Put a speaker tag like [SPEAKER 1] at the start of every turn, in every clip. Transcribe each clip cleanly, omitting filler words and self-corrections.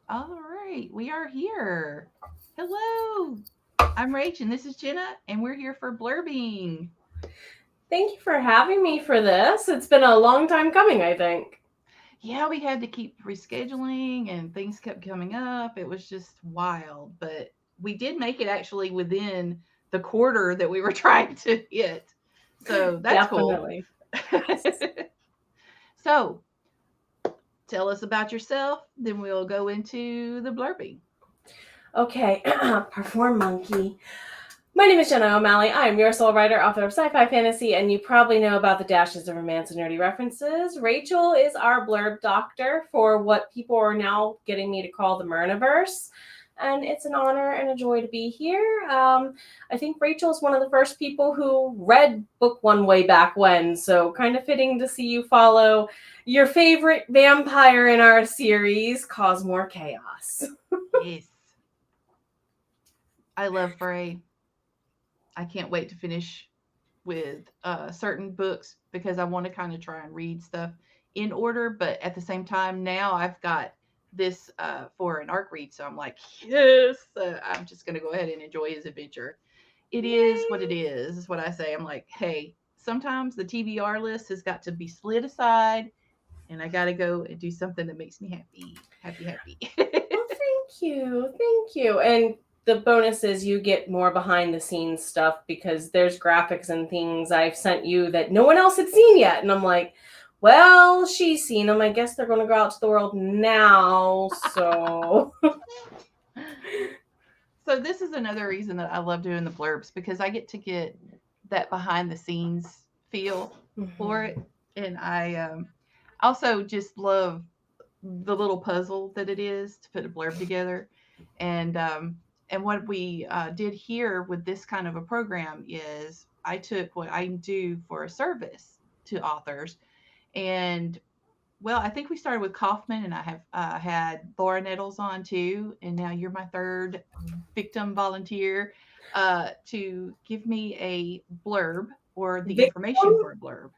[SPEAKER 1] All right, we are here. Hello, I'm Rach, and this is Jenna, and we're here for Blurbing.
[SPEAKER 2] Thank you for having me for this. It's been a long time coming, I think.
[SPEAKER 1] Yeah, we had to keep rescheduling, and things kept coming up. It was just wild, but we did make it actually within the quarter that we were trying to hit. So that's cool.
[SPEAKER 2] Definitely. Yes.
[SPEAKER 1] So tell us about yourself, then we'll go into the blurbing.
[SPEAKER 2] Okay, perform monkey. My name is Jenna O'Malley. I am your soul writer, author of sci-fi fantasy, and you probably know about the dashes of romance and nerdy references. Rachel is our blurb doctor for what people are now getting me to call the Myrniverse. And it's an honor and a joy to be here. I think Rachel's one of the first people who read book one way back when, so kind of fitting to see you follow your favorite vampire in our series cause more chaos.
[SPEAKER 1] Yes, I love Frey. I can't wait to finish with certain books because I want to kind of try and read stuff in order, but at the same time, now I've got this for an arc read, so I'm like, yes, I'm just going to go ahead and enjoy his adventure. It is what it
[SPEAKER 2] Yay!
[SPEAKER 1] is what I say. I'm like, hey, sometimes the TBR list has got to be slid aside, and I got to go and do something that makes me happy, happy, happy.
[SPEAKER 2] Well, thank you. Thank you. And the bonus is you get more behind the scenes stuff because there's graphics and things I've sent you that no one else had seen yet. And I'm like, well, she's seen them. I guess they're going to go out to the world now. So,
[SPEAKER 1] So this is another reason that I love doing the blurbs because I get to get that behind the scenes feel for it,
[SPEAKER 2] mhm.
[SPEAKER 1] and I also just love the little puzzle that it is to put a blurb together, and what we did here with this kind of a program is I took what I do for a service to authors, and well, I think we started with Kaufman, and I have had Laura Nettles on too, and now you're my third victim volunteer to give me a blurb or the information
[SPEAKER 2] Victim?
[SPEAKER 1] for a blurb.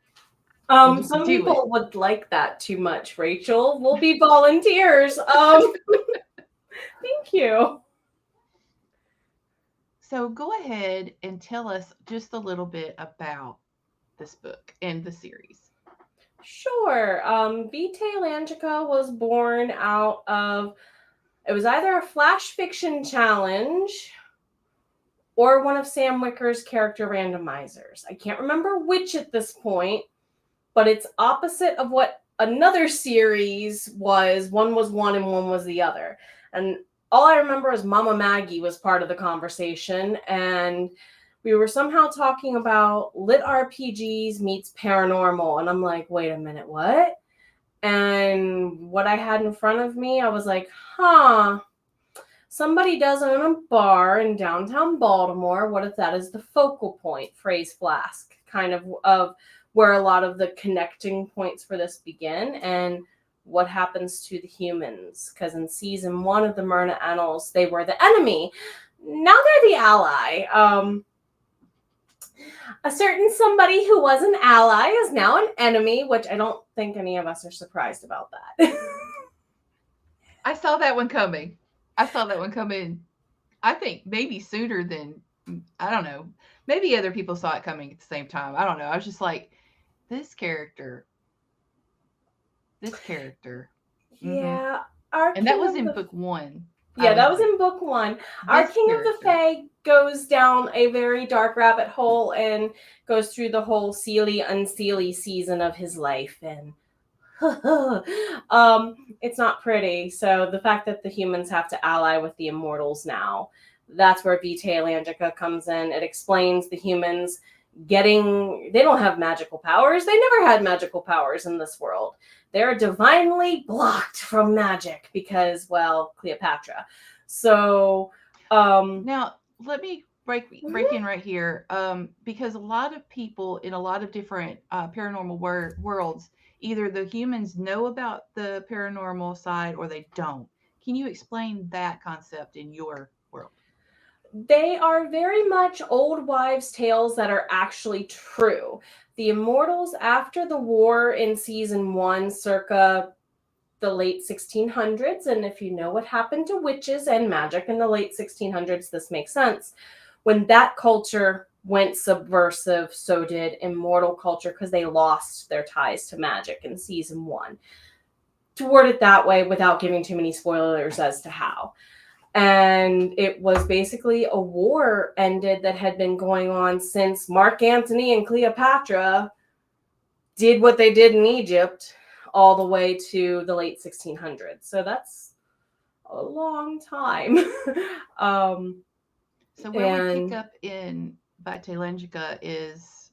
[SPEAKER 1] We'll just
[SPEAKER 2] Some
[SPEAKER 1] do it.
[SPEAKER 2] people would like that too much, Rachel. We'll be volunteers. Thank you.
[SPEAKER 1] So go ahead and tell us just a little bit about this book and the series.
[SPEAKER 2] Sure. Vitae Langica was born out of it was either a flash fiction challenge or one of Sam Wicker's character randomizers. I can't remember which at this point, but it's opposite of what another series was. One was one and one was the other. And all I remember is Mama Maggie was part of the conversation, and we were somehow talking about lit RPGs meets paranormal. And I'm like, wait a minute, what? And what I had in front of me, I was like, huh, somebody does own a bar in downtown Baltimore. What if that is the focal point, phrase flask, kind of where a lot of the connecting points for this begin and what happens to the humans? Because in season one of the Myrna Annals, they were the enemy. Now they're the ally. A certain somebody who was an ally is now an enemy, which I don't think any of us are surprised about that.
[SPEAKER 1] I saw that one coming. I saw that one coming. I think maybe sooner than I don't know. Maybe other people saw it coming at the same time. I don't know. I was just like, this character, this character. Hmm.
[SPEAKER 2] Yeah, our
[SPEAKER 1] And that
[SPEAKER 2] King
[SPEAKER 1] was
[SPEAKER 2] of
[SPEAKER 1] in
[SPEAKER 2] the
[SPEAKER 1] book one. I
[SPEAKER 2] Yeah,
[SPEAKER 1] was
[SPEAKER 2] that was
[SPEAKER 1] like,
[SPEAKER 2] in book one. Our
[SPEAKER 1] this
[SPEAKER 2] King of the
[SPEAKER 1] character.
[SPEAKER 2] Fae goes down a very dark rabbit hole and goes through the whole Seelie Unseelie season of his life, and it's not pretty. So the fact that the humans have to ally with the immortals now, that's where Vitae Langica comes in. It explains the humans they don't have magical powers. They never had magical powers in this world. They're divinely blocked from magic because, well, Cleopatra. So, um,
[SPEAKER 1] Now, let me break
[SPEAKER 2] mhm.
[SPEAKER 1] in right here, because a lot of people in a lot of different paranormal worlds, either the humans know about the paranormal side or they don't. Can you explain that concept in your world?
[SPEAKER 2] They are very much old wives' tales that are actually true. The immortals, after the war in season one, circa the late 1600s. And if you know what happened to witches and magic in the late 1600s, this makes sense. When that culture went subversive, so did immortal culture, because they lost their ties to magic in season 1. To word it that way without giving too many spoilers as to how. And it was basically a war ended that had been going on since Mark Antony and Cleopatra did what they did in Egypt all the way to the late 1600s. So that's a long time.
[SPEAKER 1] So where we pick up in Vitalangica is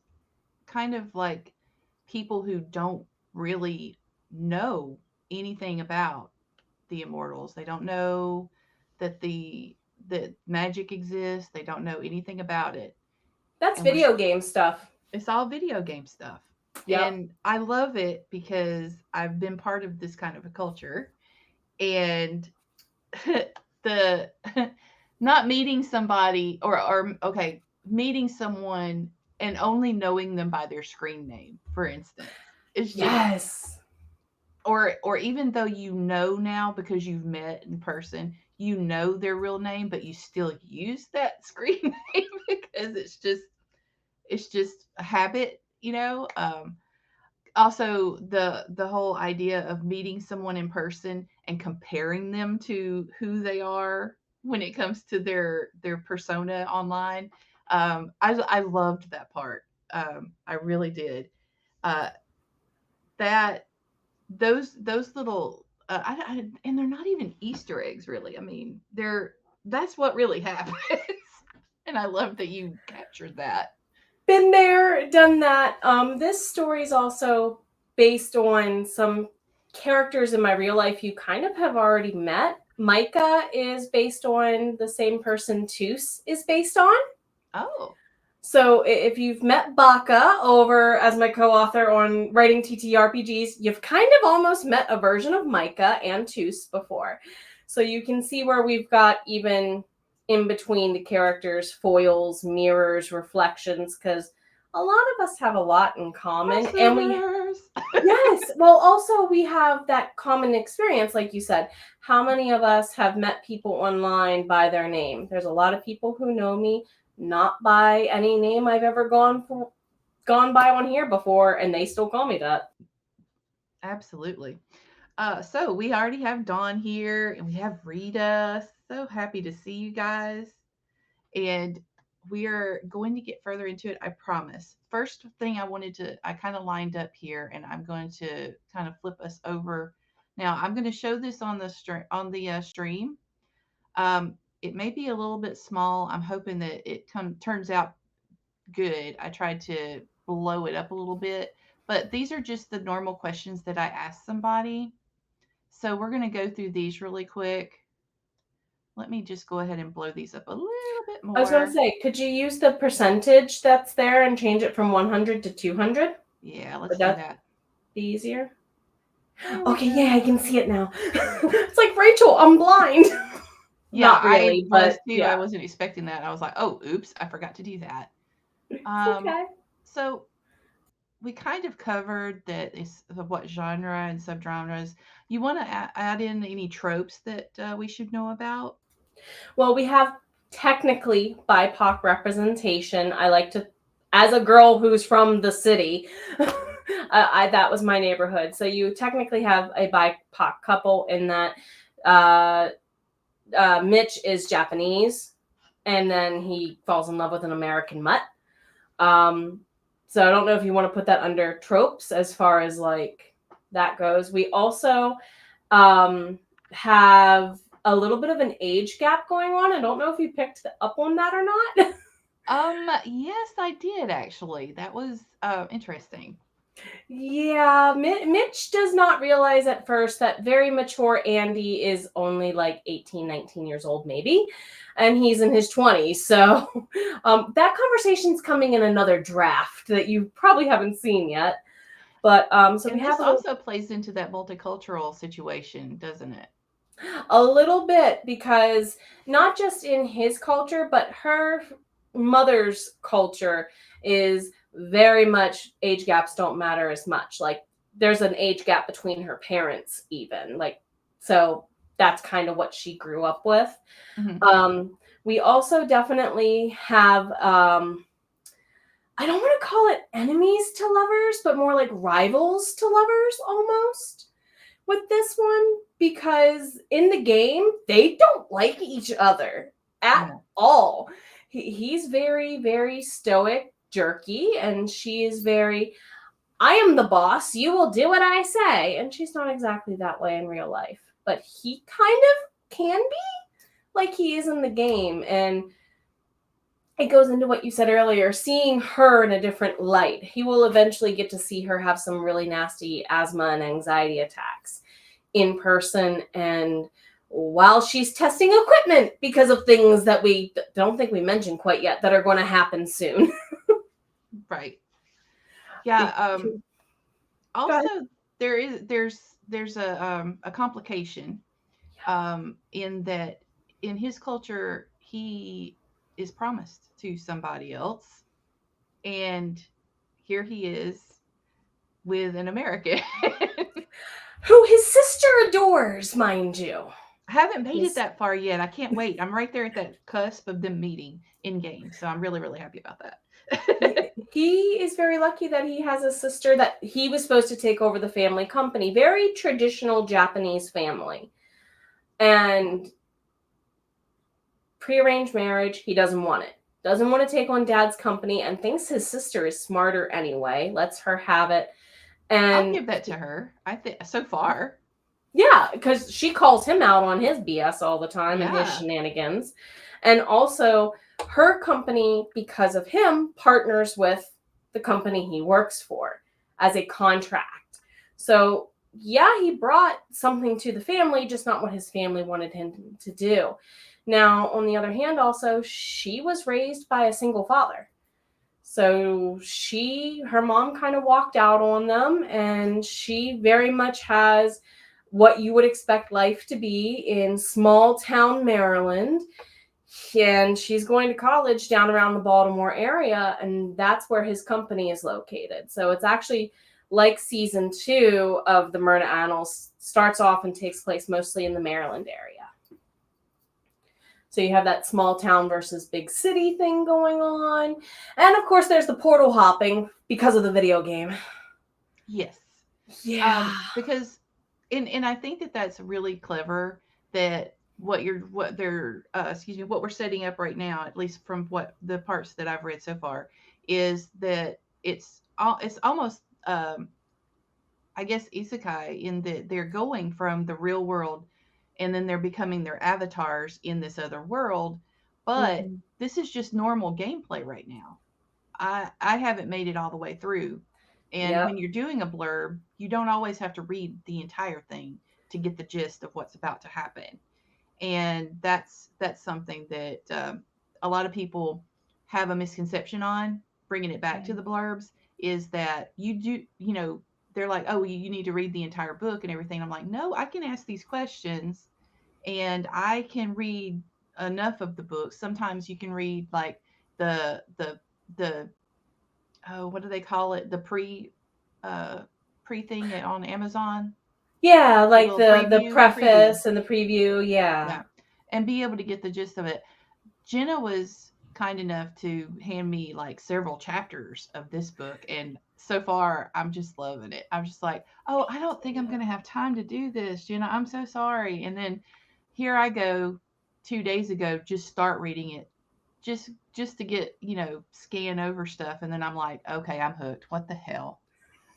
[SPEAKER 1] kind of like people who don't really know anything about the immortals. They don't know that that magic exists. They don't know anything about it.
[SPEAKER 2] That's
[SPEAKER 1] And
[SPEAKER 2] video game stuff.
[SPEAKER 1] it's all video game stuff.
[SPEAKER 2] Yep.
[SPEAKER 1] And I love it because I've been part of this kind of a culture. And the not meeting somebody or okay, meeting someone and only knowing them by their screen name, for instance. It's just
[SPEAKER 2] Yes.
[SPEAKER 1] or even though you know now because you've met in person, you know their real name, but you still use that screen name because it's just a habit, you know. Also, the whole idea of meeting someone in person and comparing them to who they are when it comes to their persona online. I loved that part. I really did. Uh, that those little and they're not even Easter eggs, really. I mean, that's what really happens, and I love that you captured that.
[SPEAKER 2] Been there, done that. This story is also based on some characters in my real life you kind of have already met. Micah is based on the same person Toos is based on.
[SPEAKER 1] Oh.
[SPEAKER 2] So if you've met Baka over as my co-author on writing TTRPGs, you've kind of almost met a version of Micah and Toos before. So you can see where we've got even in between the characters, foils, mirrors, reflections, because a lot of us have a lot in common. And we yes, well, also we have that common experience, like you said. How many of us have met people online by their name? There's a lot of people who know me not by any name I've ever gone by on here before, and they still call me that.
[SPEAKER 1] Absolutely. So we already have Dawn here and we have Rita. So happy to see you guys. And we are going to get further into it, I promise. First thing I kind of lined up here and I'm going to kind of flip us over. Now, I'm going to show this on the stream. It may be a little bit small. I'm hoping that it turns out good. I tried to blow it up a little bit, but these are just the normal questions that I ask somebody. So we're going to go through these really quick. Let me just go ahead and blow these up a little bit more.
[SPEAKER 2] I was going to say, could you use the percentage that's there and change it from 100 to 200?
[SPEAKER 1] Yeah, let's do that.
[SPEAKER 2] Be easier? Okay, yeah, I can see it now. It's like, Rachel, I'm blind.
[SPEAKER 1] Yeah,
[SPEAKER 2] not really, but
[SPEAKER 1] too. Yeah. I wasn't expecting that. I was like, oh, oops, I forgot to do that.
[SPEAKER 2] Okay.
[SPEAKER 1] So we kind of covered that is what genre and subgenres. You want to add in any tropes that we should know about?
[SPEAKER 2] Well, we have technically BIPOC representation. I like to, as a girl who's from the city, that was my neighborhood. So you technically have a BIPOC couple in that Mitch is Japanese, and then he falls in love with an American mutt. So I don't know if you want to put that under tropes as far as like that goes. We also have a little bit of an age gap going on. I don't know if you picked up on that or not.
[SPEAKER 1] Yes, I did actually. That was interesting.
[SPEAKER 2] Yeah, Mitch does not realize at first that very mature Andy is only like 18, 19 years old, maybe, and he's in his 20s. So that conversation's coming in another draft that you probably haven't seen yet. But so
[SPEAKER 1] and this also plays into that multicultural situation, doesn't it?
[SPEAKER 2] A little bit, because not just in his culture, but her mother's culture is very much age gaps don't matter as much. Like there's an age gap between her parents even. Like, so that's kind of what she grew up with.
[SPEAKER 1] Mhm.
[SPEAKER 2] We also definitely have I don't want to call it enemies to lovers, but more like rivals to lovers almost with this one, because in the game they don't like each other at
[SPEAKER 1] No.
[SPEAKER 2] all. He's very, very stoic, jerky, and she is very, I am the boss, you will do what I say. And she's not exactly that way in real life, but he kind of can be like he is in the game. And it goes into what you said earlier, seeing her in a different light. He will eventually get to see her have some really nasty asthma and anxiety attacks in person, and while she's testing equipment because of things that we don't think we mentioned quite yet that are going to happen soon.
[SPEAKER 1] Right. Yeah. Also,
[SPEAKER 2] Go
[SPEAKER 1] there's a complication in that in his culture he is promised to somebody else, and here he is with an American.
[SPEAKER 2] Who his sister adores, mind you.
[SPEAKER 1] I haven't made it that far yet. I can't wait. I'm right there at that cusp of them meeting in game, so I'm really, really happy about that.
[SPEAKER 2] He is very lucky that he has a sister that he was supposed to take over the family company. Very traditional Japanese family. And prearranged marriage, he doesn't want it. Doesn't want to take on dad's company and thinks his sister is smarter anyway. Lets her have it.
[SPEAKER 1] I'll
[SPEAKER 2] And
[SPEAKER 1] give that to her. I think so far.
[SPEAKER 2] yeah, because she calls him out on his BS all the time and his
[SPEAKER 1] Yeah.
[SPEAKER 2] shenanigans. And also, her company, because of him, partners with the company he works for as a contract. So, yeah, he brought something to the family, just not what his family wanted him to do. Now, on the other hand, also, she was raised by a single father. So her mom kind of walked out on them, and she very much has what you would expect life to be in small town Maryland. And she's going to college down around the Baltimore area, and that's where his company is located. So it's actually like season 2 of the Myrna Annals, starts off and takes place mostly in the Maryland area. So you have that small town versus big city thing going on. And of course, there's the portal hopping because of the video game.
[SPEAKER 1] Yes.
[SPEAKER 2] Yeah.
[SPEAKER 1] Because, and I think that that's really clever that what we're setting up right now, at least from what the parts that I've read so far, is that it's almost I guess isekai in that they're going from the real world and then they're becoming their avatars in this other world. But
[SPEAKER 2] Mm-hmm.
[SPEAKER 1] this is just normal gameplay right now. I haven't made it all the way through. And
[SPEAKER 2] Yep.
[SPEAKER 1] when you're doing a blurb, you don't always have to read the entire thing to get the gist of what's about to happen. And that's something that a lot of people have a misconception on. Bringing it back to the blurbs is that they're like, oh, you need to read the entire book and everything. I'm like, no, I can ask these questions and I can read enough of the book. Sometimes you can read like the oh, what do they call it? The pre thing on Amazon.
[SPEAKER 2] Yeah,
[SPEAKER 1] The
[SPEAKER 2] like
[SPEAKER 1] little
[SPEAKER 2] the
[SPEAKER 1] preview.
[SPEAKER 2] preface and the preview. Yeah.
[SPEAKER 1] Yeah. And be able to get the gist of it. Jenna was kind enough to hand me like several chapters of this book, and so far I'm just loving it. I'm just like, oh, I don't think I'm gonna have time to do this, Jenna. I'm so sorry. And then here I go 2 days ago, just start reading it. Just to get, scan over stuff, and then I'm like, okay, I'm hooked. What the hell?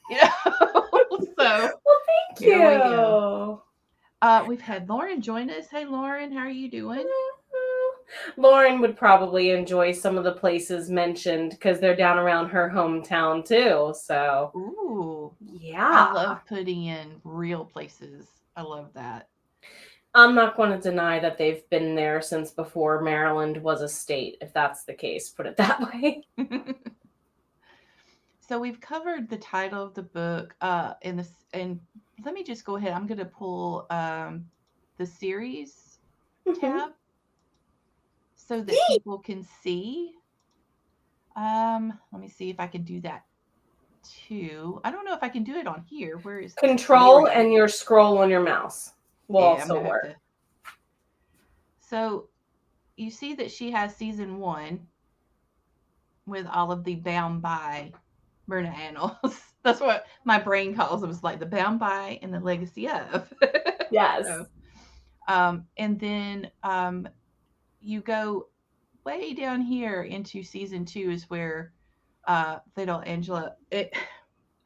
[SPEAKER 1] You know? So
[SPEAKER 2] Well, thank
[SPEAKER 1] here we go.
[SPEAKER 2] you.
[SPEAKER 1] We've had Lauren join us. Hey Lauren, how are you doing?
[SPEAKER 2] Lauren would probably enjoy some of the places mentioned because they're down around her hometown too. So,
[SPEAKER 1] Ooh. I
[SPEAKER 2] yeah.
[SPEAKER 1] love putting in real places. I love that.
[SPEAKER 2] I'm not going to deny that they've been there since before Maryland was a state, if that's the case, put it that way.
[SPEAKER 1] So we've covered the title of the book in this, and let me just go ahead. I'm going to pull the series tab so that people can see. Let me see if I can do that. to. I don't know if I can do it on here. Where is this? Oh, there we
[SPEAKER 2] Control
[SPEAKER 1] go.
[SPEAKER 2] and your scroll on your mouse will
[SPEAKER 1] Yeah, I'm
[SPEAKER 2] also
[SPEAKER 1] gonna have
[SPEAKER 2] work.
[SPEAKER 1] to. So you see that she has season one with all of the bound by Myrna annals. That's what my brain calls them. It's like the bound by and the legacy of.
[SPEAKER 2] Yes.
[SPEAKER 1] So, and then you go way down here into season two is where Fatal Angela.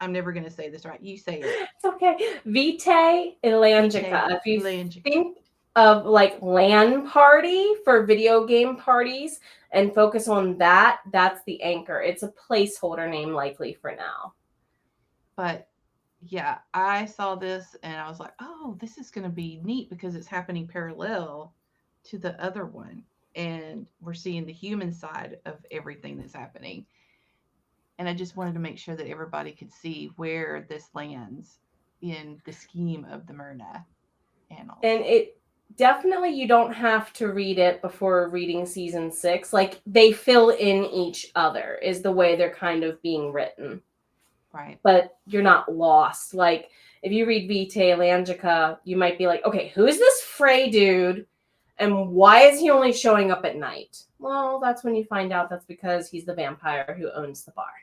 [SPEAKER 1] I'm never gonna say this right. You say it.
[SPEAKER 2] It's okay. Vitae Elangica.
[SPEAKER 1] Vitae
[SPEAKER 2] If you
[SPEAKER 1] Langica.
[SPEAKER 2] think of like LAN party for video game parties and focus on that, that's the anchor. It's a placeholder name likely for now.
[SPEAKER 1] But yeah, I saw this and I was like, oh, this is going to be neat because it's happening parallel to the other one. And we're seeing the human side of everything that's happening. And I just wanted to make sure that everybody could see where this lands in the scheme of the Myrna annals.
[SPEAKER 2] And it definitely, you don't have to read it before reading season 6. Like they fill in each other is the way they're kind of being written.
[SPEAKER 1] Right.
[SPEAKER 2] But you're not lost. Like if you read Vitae Elangica, you might be like, okay, who's this Frey dude? And why is he only showing up at night? Well, that's when you find out that's because he's the vampire who owns the bar.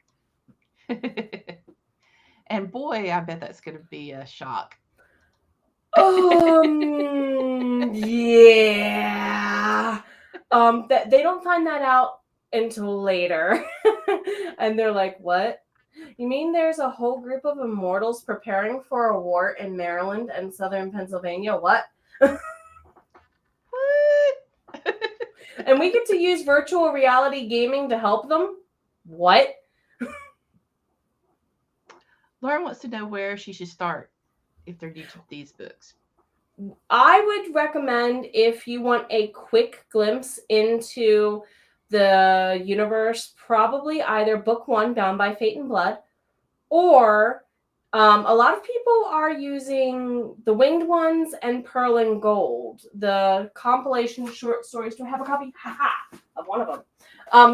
[SPEAKER 1] And boy, I bet that's going to be a shock.
[SPEAKER 2] Yeah. They don't find that out until later. And they're like, what? You mean there's a whole group of immortals preparing for a war in Maryland and southern Pennsylvania? What?
[SPEAKER 1] What?
[SPEAKER 2] And we get to use virtual reality gaming to help them? What?
[SPEAKER 1] Lauren wants to know where she should start if they're new to these books.
[SPEAKER 2] I would recommend, if you want a quick glimpse into the universe, probably either book 1, Bound by Fate and Blood, or a lot of people are using The Winged Ones and Pearl and Gold, the compilation short stories. Do I have a copy? Of one of them.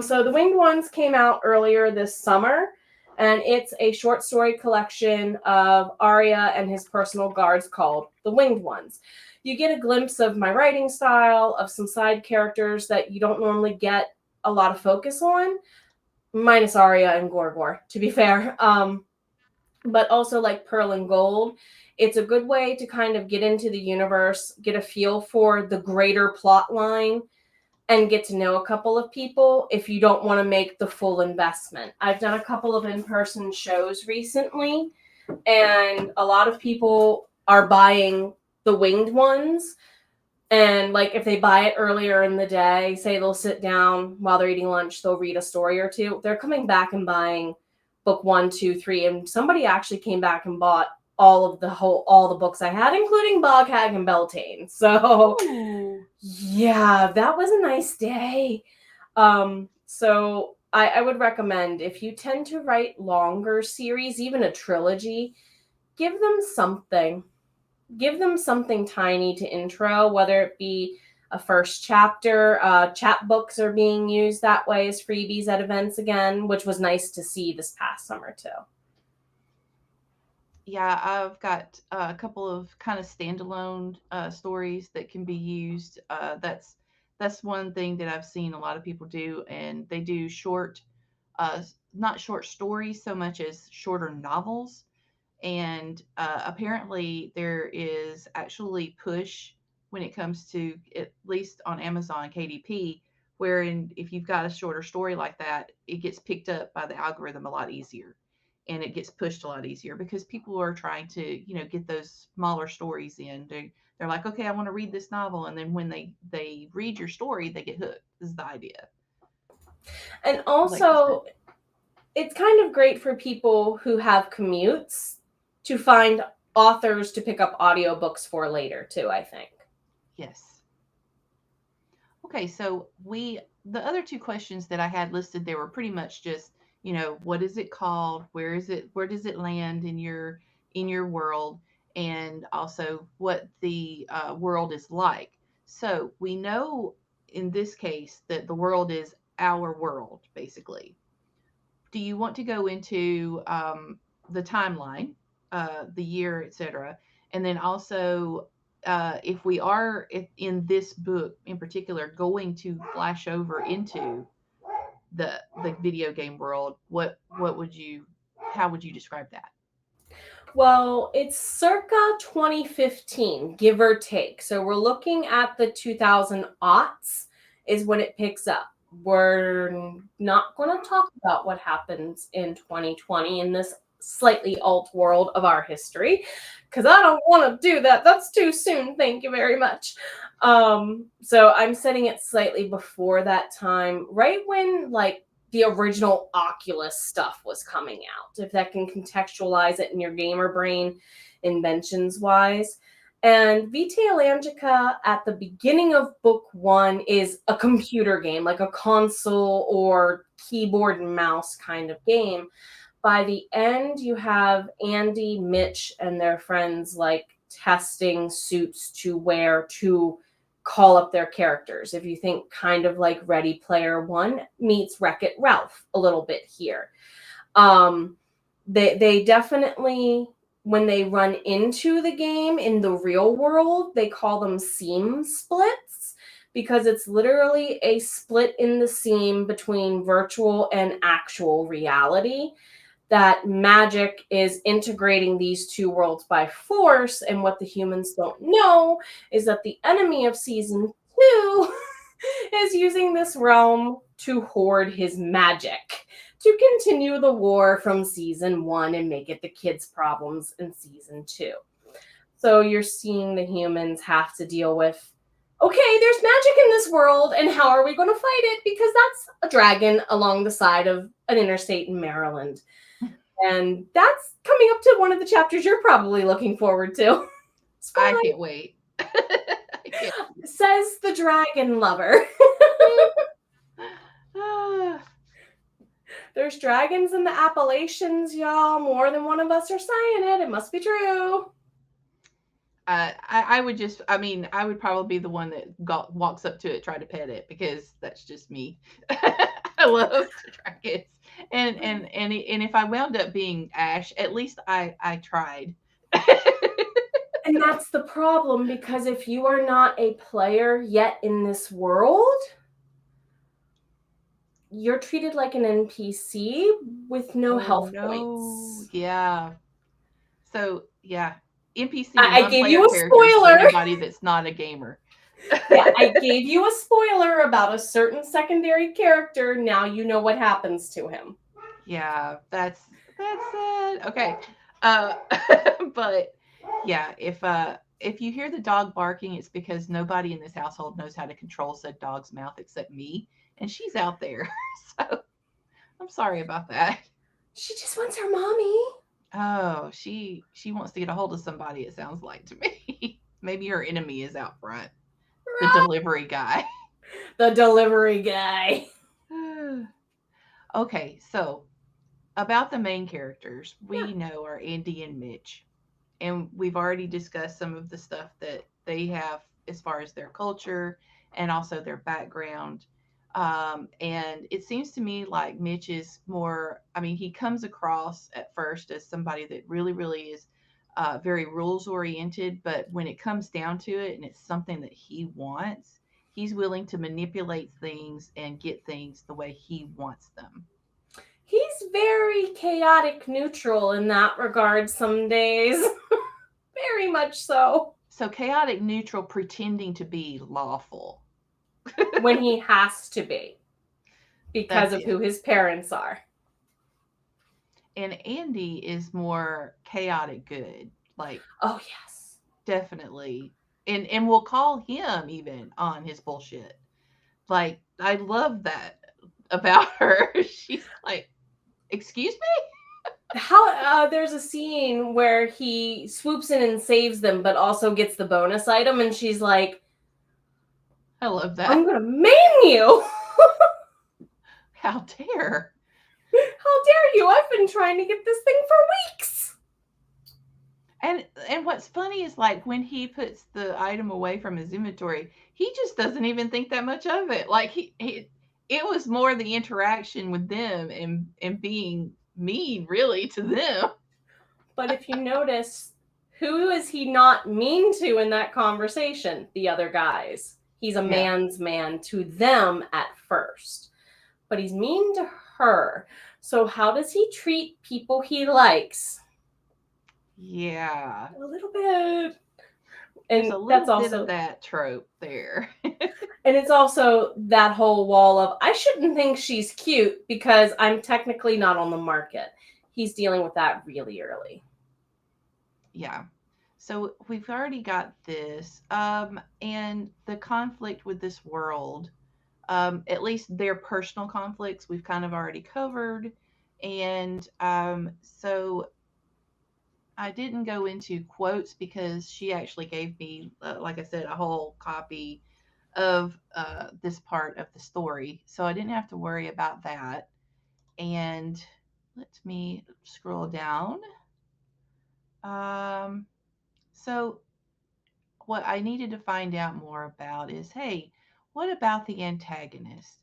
[SPEAKER 2] So The Winged Ones came out earlier this summer, and it's a short story collection of Arya and his personal guards called The Winged Ones. You get a glimpse of my writing style, of some side characters that you don't normally get a lot of focus on, minus Arya and Gorgor, to be fair. But also like Pearl and Gold. It's a good way to kind of get into the universe, get a feel for the greater plot line, and get to know a couple of people if you don't want to make the full investment. I've done a couple of in-person shows recently, and a lot of people are buying the Winged Ones. And like if they buy it earlier in the day, say they'll sit down while they're eating lunch, they'll read a story or two. They're coming back and buying book 1, 2, 3, and somebody actually came back and bought all the books I had, including Boghag and Beltane. So
[SPEAKER 1] Ooh.
[SPEAKER 2] yeah, that was a nice day. So I would recommend, if you tend to write longer series, even a trilogy, give them something. Give them something tiny to intro, whether it be a first chapter. Chapbooks are being used that way as freebies at events again, which was nice to see this past summer too.
[SPEAKER 1] Yeah, I've got a couple of kind of standalone stories that can be used. That's one thing that I've seen a lot of people do, and they do short, not short stories so much as shorter novels. And apparently, there is actually push when it comes to, at least on Amazon KDP, wherein if you've got a shorter story like that, it gets picked up by the algorithm a lot easier, and it gets pushed a lot easier because people are trying to, get those smaller stories in. They're like, okay, I want to read this novel, and then when they read your story, they get hooked. This is the idea.
[SPEAKER 2] And
[SPEAKER 1] Like you said.
[SPEAKER 2] also, it's kind of great for people who have commutes to find authors to pick up audiobooks for later too, I think.
[SPEAKER 1] Yes. Okay, so the other two questions that I had listed there were pretty much just, what is it called? Where does it land in your world? And also what the world is like. So we know in this case that the world is our world, basically. do you want to go into the timeline, the year, etc., and then also if we are in this book in particular going to flash over into the video game world, what would you how would you describe that?
[SPEAKER 2] Well, it's circa 2015, give or take. So we're looking at the 2000 aughts is when it picks up. We're not going to talk about what happens in 2020 in this slightly alt world of our history because I don't want to do that. That's too soon. Thank you very much. So I'm setting it slightly before that time, right when like the original Oculus stuff was coming out, if that can contextualize it in your gamer brain, inventions wise. And Vitae Elangica at the beginning of book one is a computer game, like a console or keyboard and mouse kind of game. By the end, you have Andy, Mitch, and their friends like testing suits to wear to call up their characters. If you think kind of like Ready Player One meets Wreck-It Ralph a little bit here. They definitely, when they run into the game in the real world, they call them seam splits because it's literally a split in the seam between virtual and actual reality. That magic is integrating these two worlds by force. And what the humans don't know is that the enemy of season 2 is using this realm to hoard his magic to continue the war from season 1 and make it the kids' problems in season 2. So you're seeing the humans have to deal with, okay, there's magic in this world, and how are we going to fight it? Because that's a dragon along the side of an interstate in Maryland. And that's coming up to one of the chapters you're probably looking forward to.
[SPEAKER 1] I can't wait.
[SPEAKER 2] Says the dragon lover. There's dragons in the Appalachians, y'all. More than one of us are saying it. It must be true.
[SPEAKER 1] I would just, I mean, I would probably be the one that walks up to it, try to pet it, because that's just me. I love dragons. And if I wound up being Ash, at least I tried.
[SPEAKER 2] And that's the problem, because if you are not a player yet in this world, you're treated like an NPC with no health points.
[SPEAKER 1] Yeah. So yeah, NPC.
[SPEAKER 2] I gave you a spoiler.
[SPEAKER 1] Anybody that's not a gamer.
[SPEAKER 2] Yeah, I gave you a spoiler about a certain secondary character. Now you know what happens to him.
[SPEAKER 1] Yeah, that's sad. Okay, but yeah, if you hear the dog barking, it's because nobody in this household knows how to control said dog's mouth except me, and she's out there. So I'm sorry about that.
[SPEAKER 2] She just wants her mommy.
[SPEAKER 1] Oh, she wants to get a hold of somebody. It sounds like to me. Maybe her enemy is out front. The delivery guy.
[SPEAKER 2] The delivery guy.
[SPEAKER 1] Okay, so about the main characters, we know are Andy and Mitch. And we've already discussed some of the stuff that they have as far as their culture and also their background. And it seems to me like Mitch is more, I mean, he comes across at first as somebody that really, really is very rules oriented. But when it comes down to it and it's something that he wants, he's willing to manipulate things and get things the way he wants them.
[SPEAKER 2] He's very chaotic neutral in that regard some days. Very much so.
[SPEAKER 1] So chaotic neutral pretending to be lawful.
[SPEAKER 2] When he has to be. Because of who his parents are.
[SPEAKER 1] And Andy is more chaotic good. Like,
[SPEAKER 2] oh yes.
[SPEAKER 1] Definitely. And we'll call him even on his bullshit. Like, I love that about her. She's like, excuse me?
[SPEAKER 2] How there's a scene where he swoops in and saves them, but also gets the bonus item, and she's like,
[SPEAKER 1] I love that.
[SPEAKER 2] I'm gonna maim you.
[SPEAKER 1] How dare?
[SPEAKER 2] How dare you? I've been trying to get this thing for weeks.
[SPEAKER 1] And what's funny is like when he puts the item away from his inventory, he just doesn't even think that much of it. Like he it was more the interaction with them and being mean, really, to them.
[SPEAKER 2] But if you notice, who is he not mean to in that conversation? The other guys. He's a
[SPEAKER 1] Yeah.
[SPEAKER 2] man's man to them at first, but he's mean to her. So how does he treat people he likes?
[SPEAKER 1] Yeah.
[SPEAKER 2] A little bit.
[SPEAKER 1] There's
[SPEAKER 2] And
[SPEAKER 1] a
[SPEAKER 2] that's
[SPEAKER 1] little bit of
[SPEAKER 2] also,
[SPEAKER 1] that trope there.
[SPEAKER 2] and it's also that whole wall of, I shouldn't think she's cute because I'm technically not on the market. He's dealing with that really early.
[SPEAKER 1] Yeah. So we've already got this. And the conflict with this world, at least their personal conflicts, we've kind of already covered. And so I didn't go into quotes because she actually gave me, like I said, a whole copy of this part of the story. So I didn't have to worry about that. And let me scroll down. Um, so what I needed to find out more about is, hey, what about the antagonist?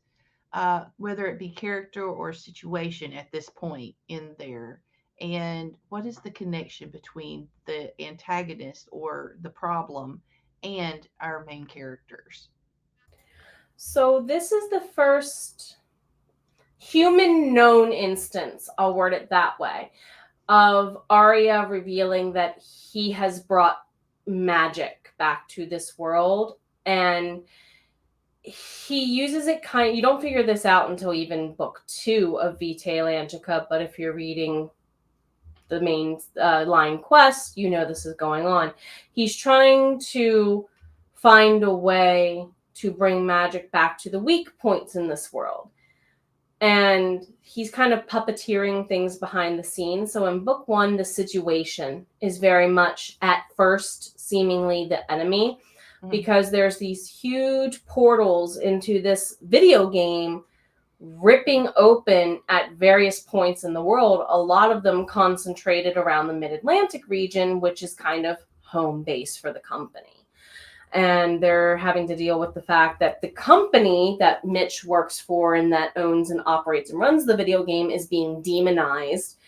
[SPEAKER 1] Whether it be character or situation at this point in there. And what is the connection between the antagonist or the problem and our main characters?
[SPEAKER 2] So this is the first human known instance, I'll word it that way, of Arya revealing that he has brought magic back to this world. And he uses it you don't figure this out until even book 2 of Vitae Atlantica, but if you're reading the main line quest, you know this is going on. He's trying to find a way to bring magic back to the weak points in this world. And he's kind of puppeteering things behind the scenes. So in book 1, the situation is very much at first seemingly the enemy, because there's these huge portals into this video game ripping open at various points in the world, a lot of them concentrated around the Mid-Atlantic region, which is kind of home base for the company. And they're having to deal with the fact that the company that Mitch works for and that owns and operates and runs the video game is being demonized.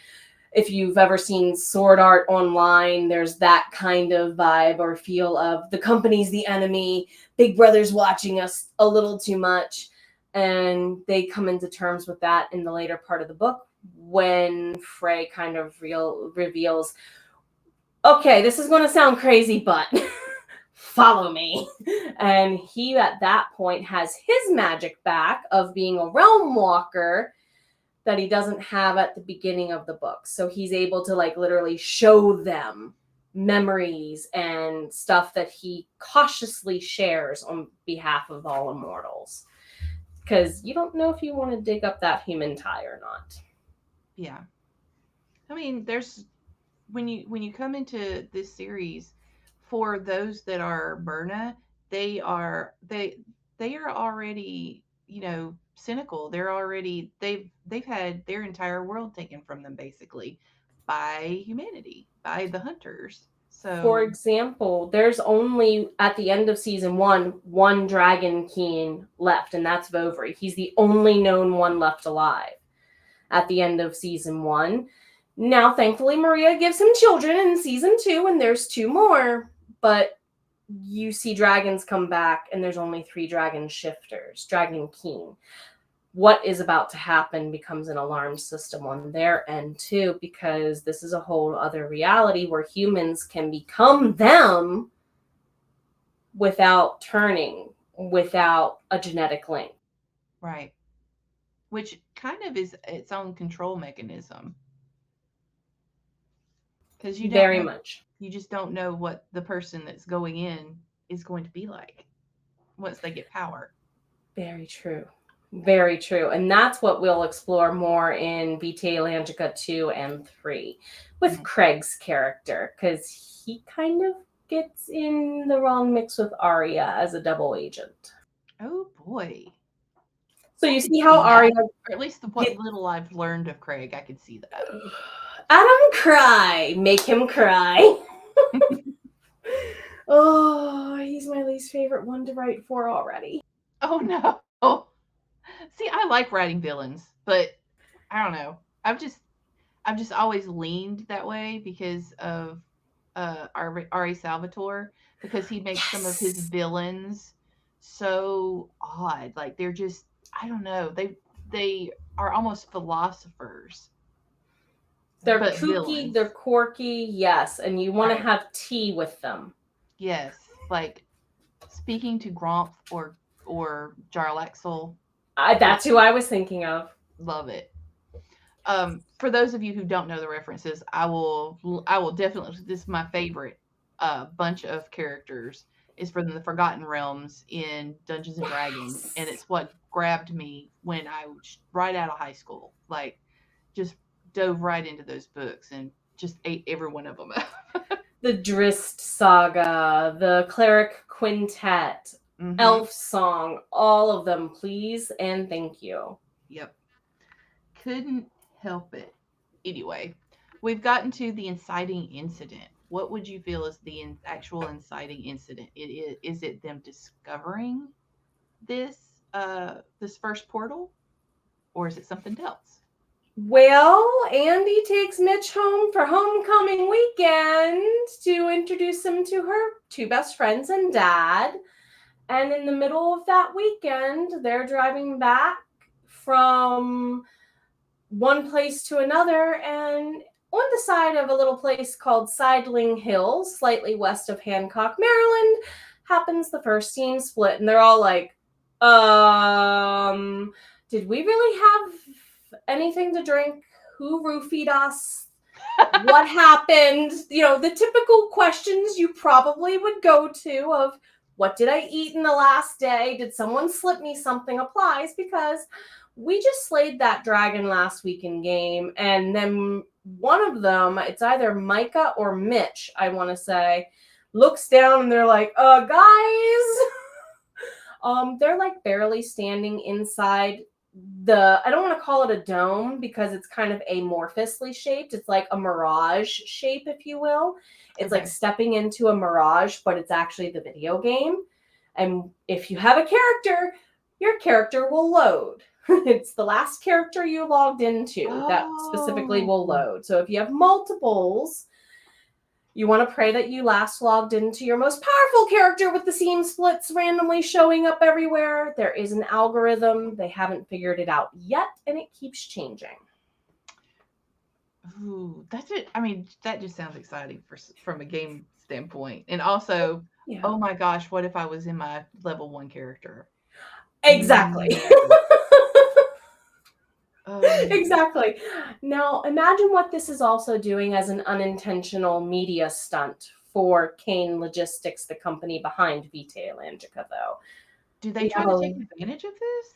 [SPEAKER 2] If you've ever seen Sword Art Online, there's that kind of vibe or feel of the company's the enemy, Big Brother's watching us a little too much. And they come into terms with that in the later part of the book when Frey kind of reveals, okay, this is going to sound crazy, but follow me. And he, at that point, has his magic back of being a realm walker that he doesn't have at the beginning of the book. So he's able to like literally show them memories and stuff that he cautiously shares on behalf of all immortals. Because you don't know if you want to dig up that human tie or not.
[SPEAKER 1] Yeah. I mean, there's when you come into this series, for those that are Myrna, they are already, cynical. They've had their entire world taken from them basically by humanity, by the hunters.
[SPEAKER 2] For
[SPEAKER 1] So,
[SPEAKER 2] example, there's only at the end of season 1 one dragon king left, and that's Vovry. He's the only known one left alive at the end of season 1. Now, thankfully, Maria gives him children in season 2, and there's 2 more. But you see dragons come back, and there's only 3 dragon shifters, dragon king. What is about to happen becomes an alarm system on their end too, because this is a whole other reality where humans can become them without turning, without a genetic link.
[SPEAKER 1] right. Which kind of is its own control mechanism. Because you don't
[SPEAKER 2] Very
[SPEAKER 1] know,
[SPEAKER 2] much.
[SPEAKER 1] you just don't know what the person that's going in is going to be like once they get power.
[SPEAKER 2] Very true. Very true. And that's what we'll explore more in Vitae Atlantica 2 and 3 with Craig's character, because he kind of gets in the wrong mix with Arya as a double agent.
[SPEAKER 1] Oh boy.
[SPEAKER 2] So
[SPEAKER 1] I
[SPEAKER 2] you
[SPEAKER 1] could
[SPEAKER 2] see how
[SPEAKER 1] see that.
[SPEAKER 2] Arya
[SPEAKER 1] Or at least what little I've learned of Craig, I could see that.
[SPEAKER 2] Adam cry. Make him cry. Oh, he's my least favorite one to write for already.
[SPEAKER 1] Oh no. See, I like writing villains, but I don't know. I've just always leaned that way because of R.A. Salvatore, because he makes some of his
[SPEAKER 2] Yes.
[SPEAKER 1] villains so odd. Like they're just, I don't know. They are almost philosophers,
[SPEAKER 2] They're
[SPEAKER 1] but
[SPEAKER 2] kooky,
[SPEAKER 1] villains.
[SPEAKER 2] they're quirky, yes, and you want to
[SPEAKER 1] Right.
[SPEAKER 2] have tea with them.
[SPEAKER 1] Yes. Like speaking to Gromp or Jarlaxle.
[SPEAKER 2] That's who I was thinking of.
[SPEAKER 1] Love it. For those of you who don't know the references, I will definitely, this is my favorite bunch of characters is from the Forgotten Realms in Dungeons and Dragons, and
[SPEAKER 2] Yes.
[SPEAKER 1] it's what grabbed me when I was right out of high school. Like, just dove right into those books and just ate every one of them up.
[SPEAKER 2] The Drist Saga, the Cleric Quintet,
[SPEAKER 1] Mm-hmm.
[SPEAKER 2] Elf Song, all of them, please and thank you.
[SPEAKER 1] Yep. Couldn't help it. Anyway, we've gotten to the inciting incident. What would you feel is the actual inciting incident? Is it them discovering this first portal, or is it something else?
[SPEAKER 2] Well, Andy takes Mitch home for homecoming weekend to introduce him to her two best friends and dad. And in the middle of that weekend, they're driving back from one place to another, and on the side of a little place called Sidling Hills, slightly west of Hancock, Maryland, happens the first scene split. And they're all like, did we really have anything to drink? Who roofied us? What happened? You know, the typical questions you probably would go to of what did I eat in the last day? Did someone slip me something? Applies because we just slayed that dragon last week in game. And then one of them, it's either Micah or Mitch, I want to say, looks down and they're like, guys, they're like barely standing inside I don't want to call it a dome because it's kind of amorphously shaped. It's like a mirage shape, if you will. It's like
[SPEAKER 1] Okay.
[SPEAKER 2] stepping into a mirage, but it's actually the video game. And if you have a character, your character will load. It's the last character you logged into that specifically will
[SPEAKER 1] Oh,
[SPEAKER 2] load. So if you have multiples, you want to pray that you last logged into your most powerful character with the seam splits randomly showing up everywhere. There is an algorithm. They haven't figured it out yet, and it keeps changing.
[SPEAKER 1] ooh, that's it. I mean, that just sounds exciting from a game standpoint. And also,
[SPEAKER 2] Yeah.
[SPEAKER 1] oh my gosh, what if I was in my level 1 character?
[SPEAKER 2] Exactly.
[SPEAKER 1] No. Oh no.
[SPEAKER 2] Exactly. Now, imagine what this is also doing as an unintentional media stunt for Kane Logistics, the company behind Vitae Atlantica, though.
[SPEAKER 1] Do they
[SPEAKER 2] We
[SPEAKER 1] try
[SPEAKER 2] have
[SPEAKER 1] to
[SPEAKER 2] a
[SPEAKER 1] take advantage of this?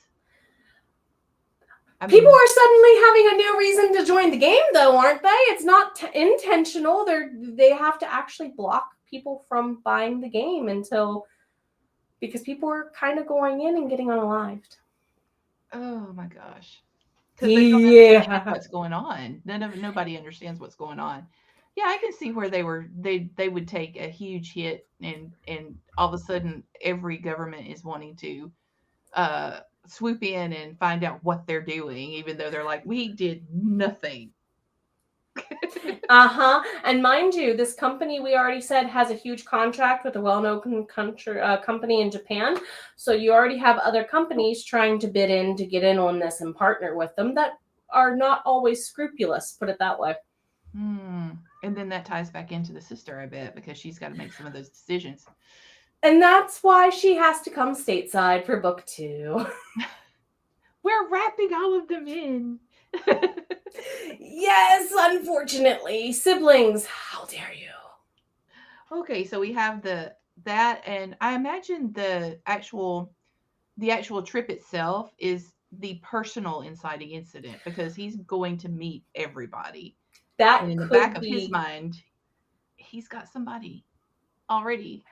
[SPEAKER 1] I
[SPEAKER 2] People
[SPEAKER 1] mean,
[SPEAKER 2] are suddenly having a new reason to join the game, though, aren't they? It's not intentional. They have to actually block people from buying the game because people are kind of going in and getting unalived.
[SPEAKER 1] oh my gosh. Because they don't understand
[SPEAKER 2] Yeah.
[SPEAKER 1] what's going on. Nobody understands what's going on. Yeah, I can see where they would take a huge hit, and all of a sudden every government is wanting to swoop in and find out what they're doing, even though they're like, we did nothing.
[SPEAKER 2] Uh-huh. And mind you, this company we already said has a huge contract with a well-known company in Japan. So you already have other companies trying to bid in to get in on this and partner with them that are not always scrupulous, put it that way.
[SPEAKER 1] Hmm. And then that ties back into the sister, I bet, because she's got to make some of those decisions.
[SPEAKER 2] And that's why she has to come stateside for book 2.
[SPEAKER 1] We're wrapping all of them in.
[SPEAKER 2] Yes, unfortunately. Siblings, how dare you?
[SPEAKER 1] Okay, so we have that, and I imagine the actual trip itself is the personal inciting incident because he's going to meet everybody. And
[SPEAKER 2] That
[SPEAKER 1] in the back
[SPEAKER 2] could
[SPEAKER 1] of his
[SPEAKER 2] be,
[SPEAKER 1] mind, he's got somebody already.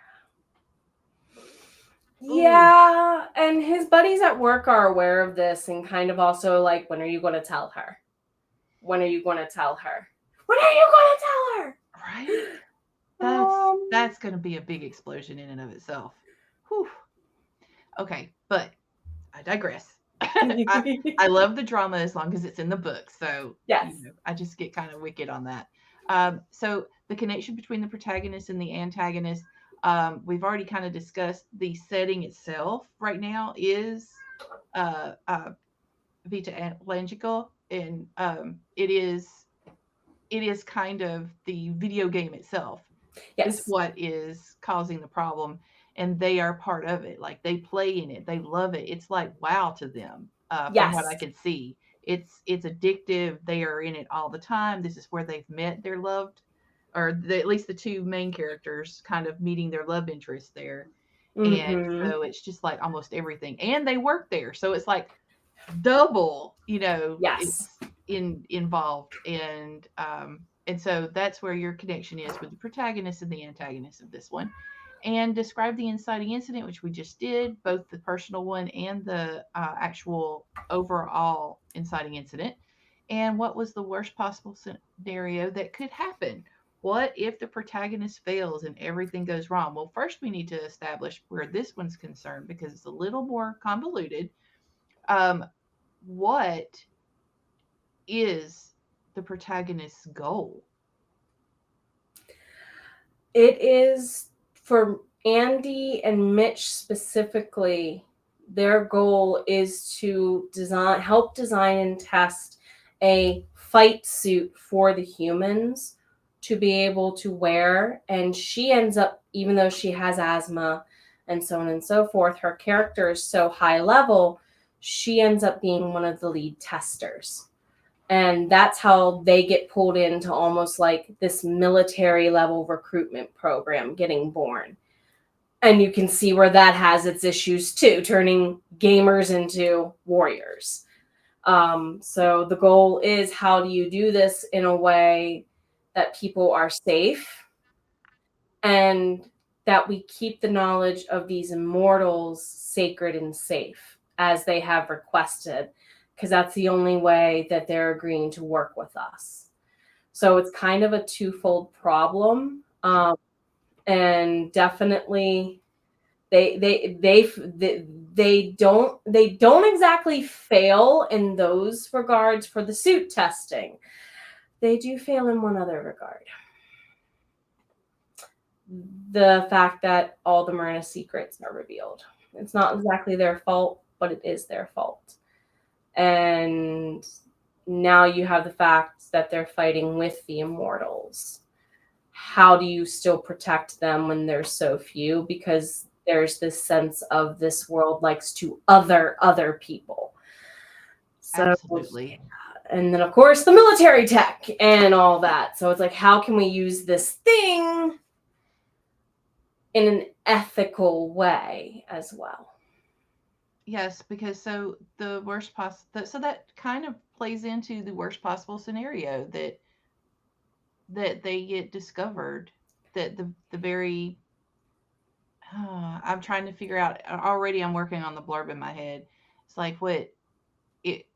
[SPEAKER 1] Ooh.
[SPEAKER 2] yeah. And his buddies at work are aware of this and kind of also like, when are you going to tell her? When are you going to tell her? When are you going to tell her?
[SPEAKER 1] Right? That's going to be a big explosion in and of itself. Whew. Okay, but I digress. I I love the drama as long as it's in the book. So,
[SPEAKER 2] Yes.
[SPEAKER 1] I just get kind of wicked on that. So the connection between the protagonist and the antagonist, we've already kind of discussed the setting itself right now is uh, Vita Atlantical, and it is kind of the video game itself is
[SPEAKER 2] Yes.
[SPEAKER 1] what is causing the problem, and they are part of it. Like they play in it, they love it. It's like wow to them. From what I
[SPEAKER 2] Yes.
[SPEAKER 1] can see, it's addictive. They are in it all the time. This is where they've met their loved, or at least the two main characters kind of meeting their love interest there. And
[SPEAKER 2] Mm-hmm.
[SPEAKER 1] so it's just like almost everything, and they work there, so it's like double,
[SPEAKER 2] Yes.
[SPEAKER 1] it's involved, and so that's where your connection is with the protagonist and the antagonist of this one. And describe the inciting incident, which we just did, both the personal one and the actual overall inciting incident. And what was the worst possible scenario that could happen? What if the protagonist fails and everything goes wrong? Well, first we need to establish where this one's concerned because it's a little more convoluted. um, what is the protagonist's goal?
[SPEAKER 2] It is for Andy and Mitch specifically, their goal is to help design and test a fight suit for the humans to be able to wear. And she ends up, even though she has asthma and so on and so forth, her character is so high level, she ends up being one of the lead testers. And that's how they get pulled into almost like this military level recruitment program getting born. And you can see where that has its issues too, turning gamers into warriors. So the goal is, how do you do this in a way that people are safe and that we keep the knowledge of these immortals sacred and safe as they have requested, because that's the only way that they're agreeing to work with us. So it's kind of a twofold problem. And definitely they don't exactly fail in those regards for the suit testing. They do fail in one other regard: the fact that all the Myrna secrets are revealed. It's not exactly their fault, but it is their fault. And now you have the fact that they're fighting with the immortals. How do you still protect them when there's so few? Because there's this sense of this world likes to other people. So,
[SPEAKER 1] Absolutely.
[SPEAKER 2] and then of course the military tech and all that. So it's like, how can we use this thing in an ethical way as well?
[SPEAKER 1] Yes, because so the worst possible, so that kind of plays into the worst possible scenario that they get discovered, that the very I'm trying to figure out already. I'm working on the blurb in my head. It's like what it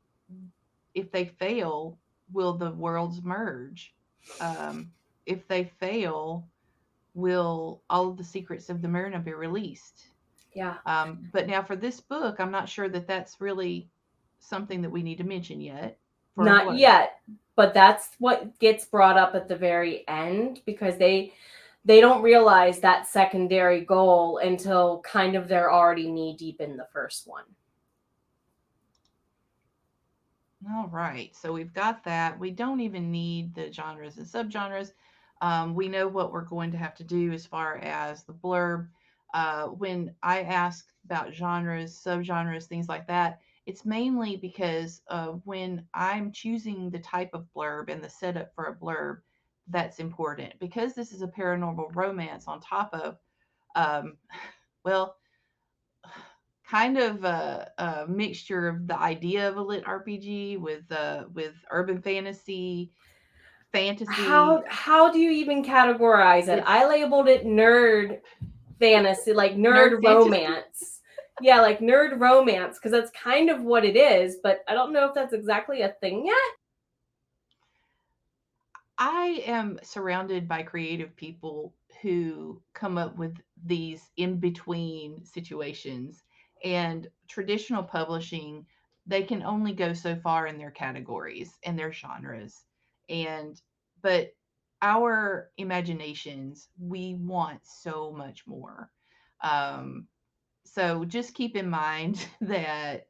[SPEAKER 1] if they fail, will the worlds merge? Um, if they fail, will all of the secrets of the Myrna be released?
[SPEAKER 2] Yeah.
[SPEAKER 1] But now for this book, I'm not sure that that's really something that we need to mention yet for a
[SPEAKER 2] Not
[SPEAKER 1] blurb.
[SPEAKER 2] yet, but that's what gets brought up at the very end, because they don't realize that secondary goal until kind of they're already knee deep in the first one.
[SPEAKER 1] All right, so we've got that. We don't even need the genres and subgenres. We know what we're going to have to do as far as the blurb. When I ask about genres, subgenres, things like that, it's mainly because when I'm choosing the type of blurb and the setup for a blurb, that's important. Because this is a paranormal romance on top of, um, well, kind of a mixture of the idea of a lit RPG with urban fantasy.
[SPEAKER 2] How do you even categorize it?
[SPEAKER 1] It's
[SPEAKER 2] I labeled it nerd fantasy, like
[SPEAKER 1] nerd
[SPEAKER 2] nerd
[SPEAKER 1] fantasy.
[SPEAKER 2] romance. Yeah, like nerd romance, because that's kind of what it is, but I don't know if that's exactly a thing yet.
[SPEAKER 1] I am surrounded by creative people who come up with these in between situations, and traditional publishing they can only go so far in their categories and their genres. And but our imaginations, we want so much more. Um, so just keep in mind that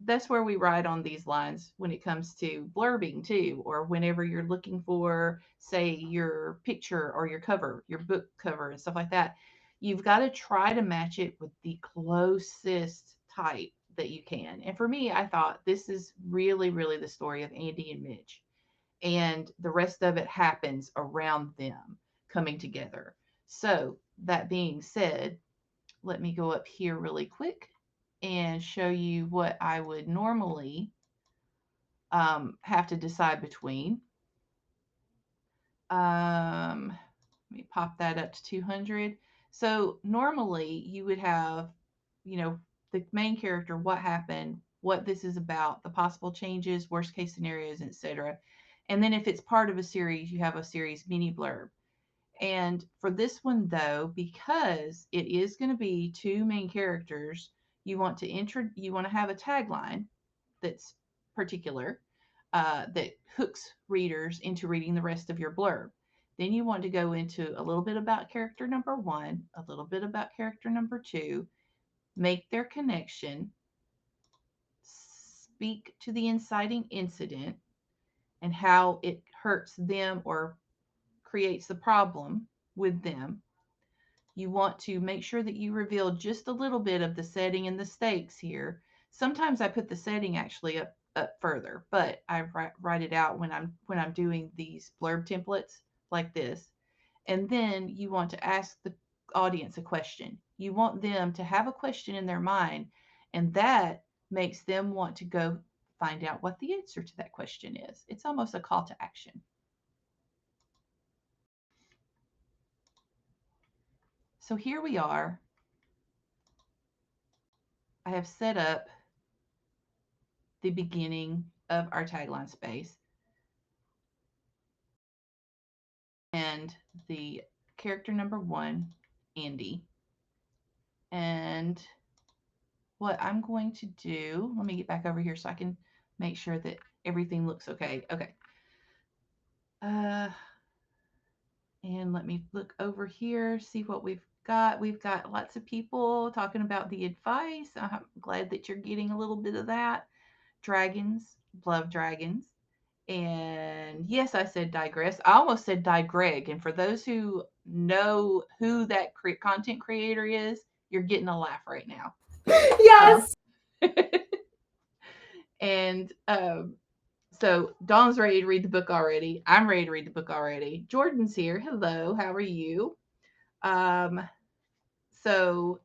[SPEAKER 1] that's where we write on these lines when it comes to blurbing too, or whenever you're looking for, say, your picture or your cover, your book cover and stuff like that. You've got to try to match it with the closest type that you can. And for me, I thought this is really, really the story of Andy and Mitch, and the rest of it happens around them coming together. So that being said, let me go up here really quick and show you what I would normally have to decide between. Let me pop that up to 200. So normally you would have, you know, the main character, what happened, what this is about, the possible changes, worst case scenarios, etc. And then if it's part of a series, you have a series mini blurb. And for this one, though, because it is going to be two main characters, you want to have a tagline that's particular, that hooks readers into reading the rest of your blurb. Then you want to go into a little bit about character number one, a little bit about character number two, make their connection, speak to the inciting incident and how it hurts them or creates the problem with them. You want to make sure that you reveal just a little bit of the setting and the stakes here. Sometimes I put the setting actually up further, but I write it out when I'm doing these blurb templates like this. And then you want to ask the audience a question. You want them to have a question in their mind, and that makes them want to go find out what the answer to that question is. It's almost a call to action. So here we are. I have set up the beginning of our tagline space and the character number one, Andy. And what I'm going to do, let me get back over here so I can make sure that everything looks okay. Okay. Uh, and let me look over here, see what we've got. We've got lots of people talking about the advice. I'm glad that you're getting a little bit of that. Dragons, love dragons. And yes, I said digress. I almost said digreg. And for those who know who that content creator is, you're getting a laugh right now.
[SPEAKER 2] Yes.
[SPEAKER 1] And so Dawn's ready to read the book already. I'm ready to read the book already. Jordan's here. Hello, how are you? Um, so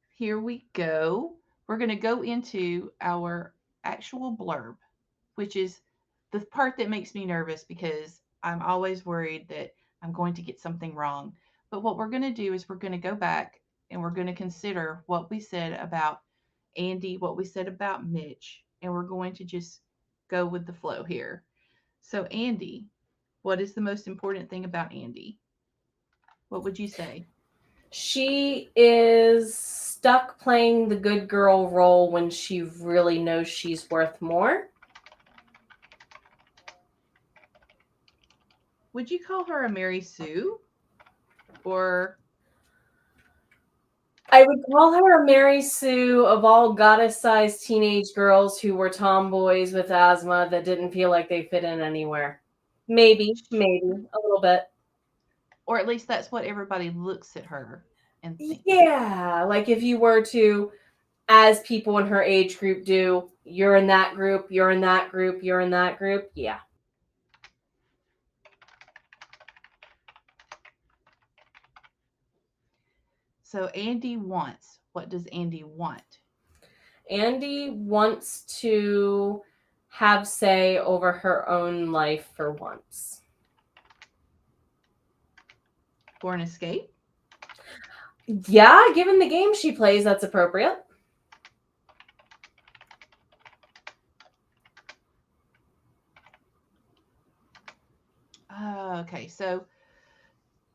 [SPEAKER 1] here we go. We're going to go into our actual blurb, which is the part that makes me nervous because I'm always worried that I'm going to get something wrong. But what we're going to do is we're going to go back and we're going to consider what we said about Andy, what we said about Mitch, and we're going to just go with the flow here. So, Andy, what is the most important thing about Andy? What would you say?
[SPEAKER 2] She is stuck playing the good girl role when she really knows she's worth more.
[SPEAKER 1] Would you call her a Mary Sue? Or
[SPEAKER 2] I would call her a Mary Sue of all goddess-sized teenage girls who were tomboys with asthma that didn't feel like they fit in anywhere. Maybe a little bit.
[SPEAKER 1] or at least that's what everybody looks at her and thinks.
[SPEAKER 2] Yeah, like if you were to, as people in her age group do, you're in that group, you're in that group, you're in that group. Yeah.
[SPEAKER 1] So Andy wants. What does Andy want?
[SPEAKER 2] Andy wants to have say over her own life for once.
[SPEAKER 1] For an escape?
[SPEAKER 2] Yeah, given the game she plays, that's appropriate.
[SPEAKER 1] Okay, so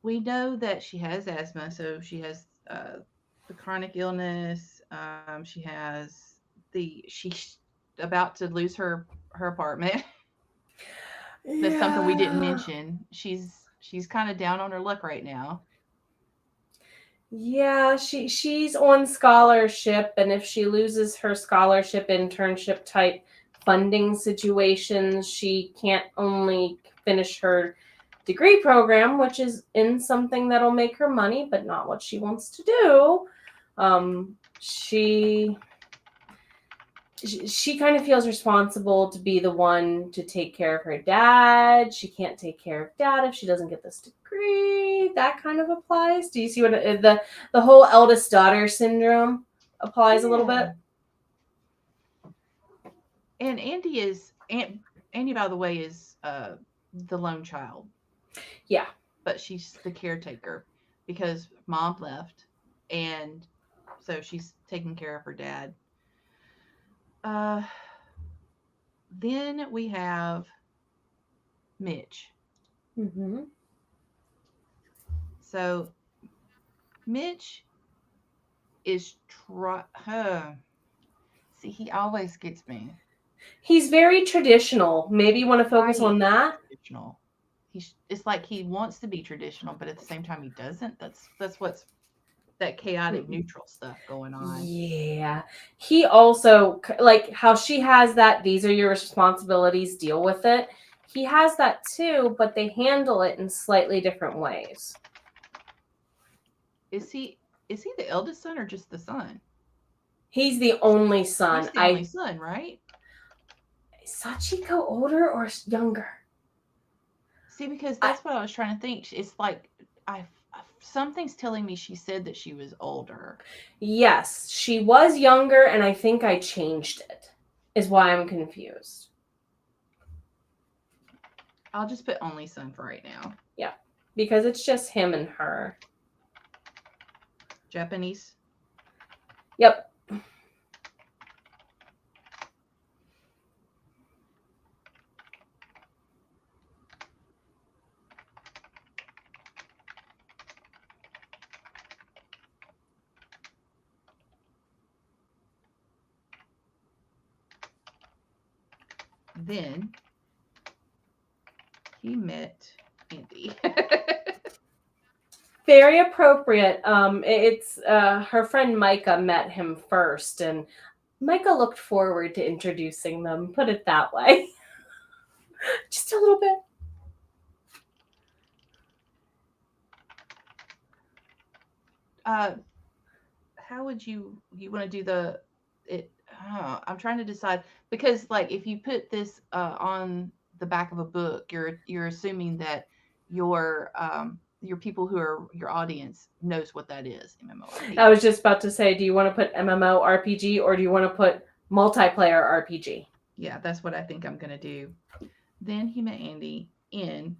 [SPEAKER 1] we know that she has asthma, so she has the chronic illness. She has she's about to lose her apartment. That's something we didn't
[SPEAKER 2] Yeah.
[SPEAKER 1] mention. She's kind of down on her luck right now.
[SPEAKER 2] Yeah, she's on scholarship, and if she loses her scholarship internship type funding situations, she can't only finish her degree program, which is in something that'll make her money, but not what she wants to do. She kind of feels responsible to be the one to take care of her dad. She can't take care of dad if she doesn't get this degree. That kind of applies. Do you see what the whole eldest daughter syndrome applies a little bit?
[SPEAKER 1] Yeah. And Andy, by the way, is the lone child.
[SPEAKER 2] Yeah.
[SPEAKER 1] But she's the caretaker because mom left, and so she's taking care of her dad. Uh, then we have Mitch.
[SPEAKER 2] Mm-hmm.
[SPEAKER 1] So Mitch is see, he always gets me.
[SPEAKER 2] He's very traditional. Maybe you want to
[SPEAKER 1] Why
[SPEAKER 2] focus
[SPEAKER 1] is
[SPEAKER 2] on
[SPEAKER 1] he
[SPEAKER 2] that.
[SPEAKER 1] traditional? It's like he wants to be traditional, but at the same time he doesn't. That's what's that chaotic neutral stuff going on.
[SPEAKER 2] Yeah. He also, like how she has that, these are your responsibilities, deal with it. He has that too, but they handle it in slightly different ways.
[SPEAKER 1] Is he the eldest son or just the son?
[SPEAKER 2] He's the only son.
[SPEAKER 1] He's the only son, right?
[SPEAKER 2] Is Sachiko older or younger?
[SPEAKER 1] See, because that's what I was trying to think. It's like I something's telling me she said that she was older.
[SPEAKER 2] Yes, she was younger, and I think I changed it. Is why I'm confused.
[SPEAKER 1] I'll just put only son for right now.
[SPEAKER 2] Yeah, because it's just him and her.
[SPEAKER 1] Japanese.
[SPEAKER 2] Yep.
[SPEAKER 1] Then he met Andy.
[SPEAKER 2] Very appropriate. It's her friend Micah met him first, and Micah looked forward to introducing them. Put it that way. Just a little bit.
[SPEAKER 1] How would you want to do it? I'm trying to decide because like if you put this on the back of a book, you're assuming that your people who are your audience knows what that is. MMORPG.
[SPEAKER 2] I was just about to say, do you want to put MMORPG or do you want to put multiplayer RPG?
[SPEAKER 1] Yeah, that's what I think I'm gonna do. Then he met Andy in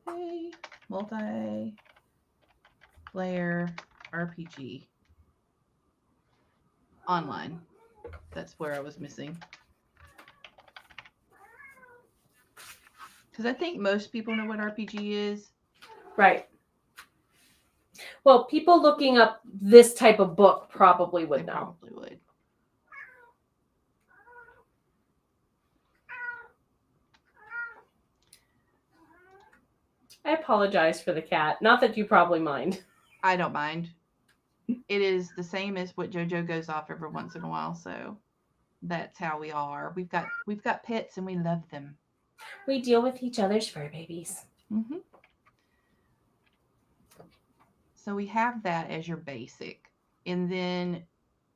[SPEAKER 1] a multiplayer RPG online. That's where I was missing. Because I think most people know what RPG is.
[SPEAKER 2] Right. Well, people looking up this type of book probably would know.
[SPEAKER 1] Probably would.
[SPEAKER 2] I apologize for the cat. Not that you probably mind.
[SPEAKER 1] I don't mind. It is the same as what JoJo goes off every once in a while, so that's how we are. We've got pets and we love them.
[SPEAKER 2] We deal with each other's fur babies.
[SPEAKER 1] Mm-hmm. So we have that as your basic, and then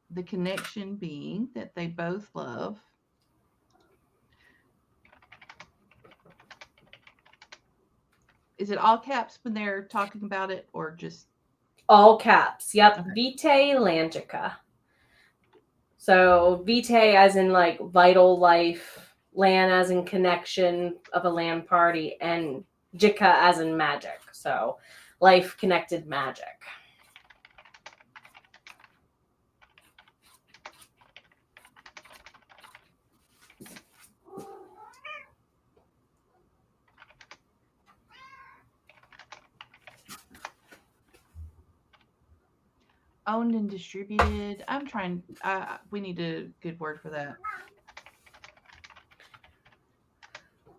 [SPEAKER 1] the connection being that they both love. Is it all caps when they're talking about it, or just
[SPEAKER 2] all caps? Yep.
[SPEAKER 1] Okay.
[SPEAKER 2] Vitae Langica. So Vitae as in like vital life, Lan as in connection of a LAN party, and Jika as in magic. So life connected magic.
[SPEAKER 1] Owned and distributed. I'm trying. We need a good word for that.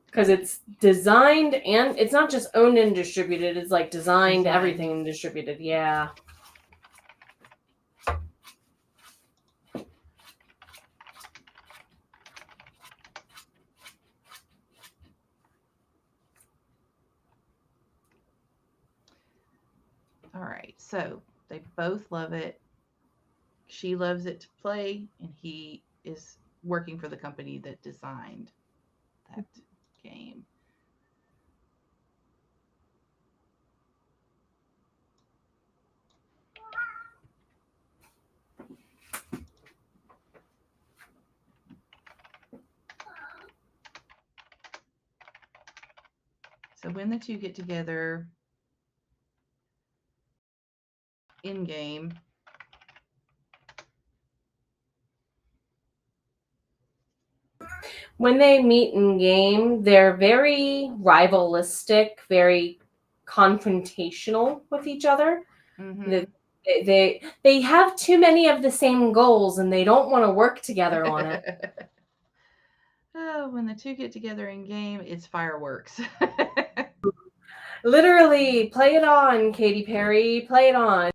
[SPEAKER 2] Because it's designed and it's not just owned and distributed, it's like designed,
[SPEAKER 1] Designed.
[SPEAKER 2] everything and distributed. Yeah.
[SPEAKER 1] All right. So they both love it. She loves it to play, and he is working for the company that designed that game. So when the two get together in game,
[SPEAKER 2] When they meet in game, they're very rivalistic, very confrontational with each other.
[SPEAKER 1] mm-hmm.
[SPEAKER 2] They, they have too many of the same goals and they don't want to work together on it.
[SPEAKER 1] Oh, when the two get together in game, it's fireworks.
[SPEAKER 2] Literally, play it on, Katy Perry, play it on.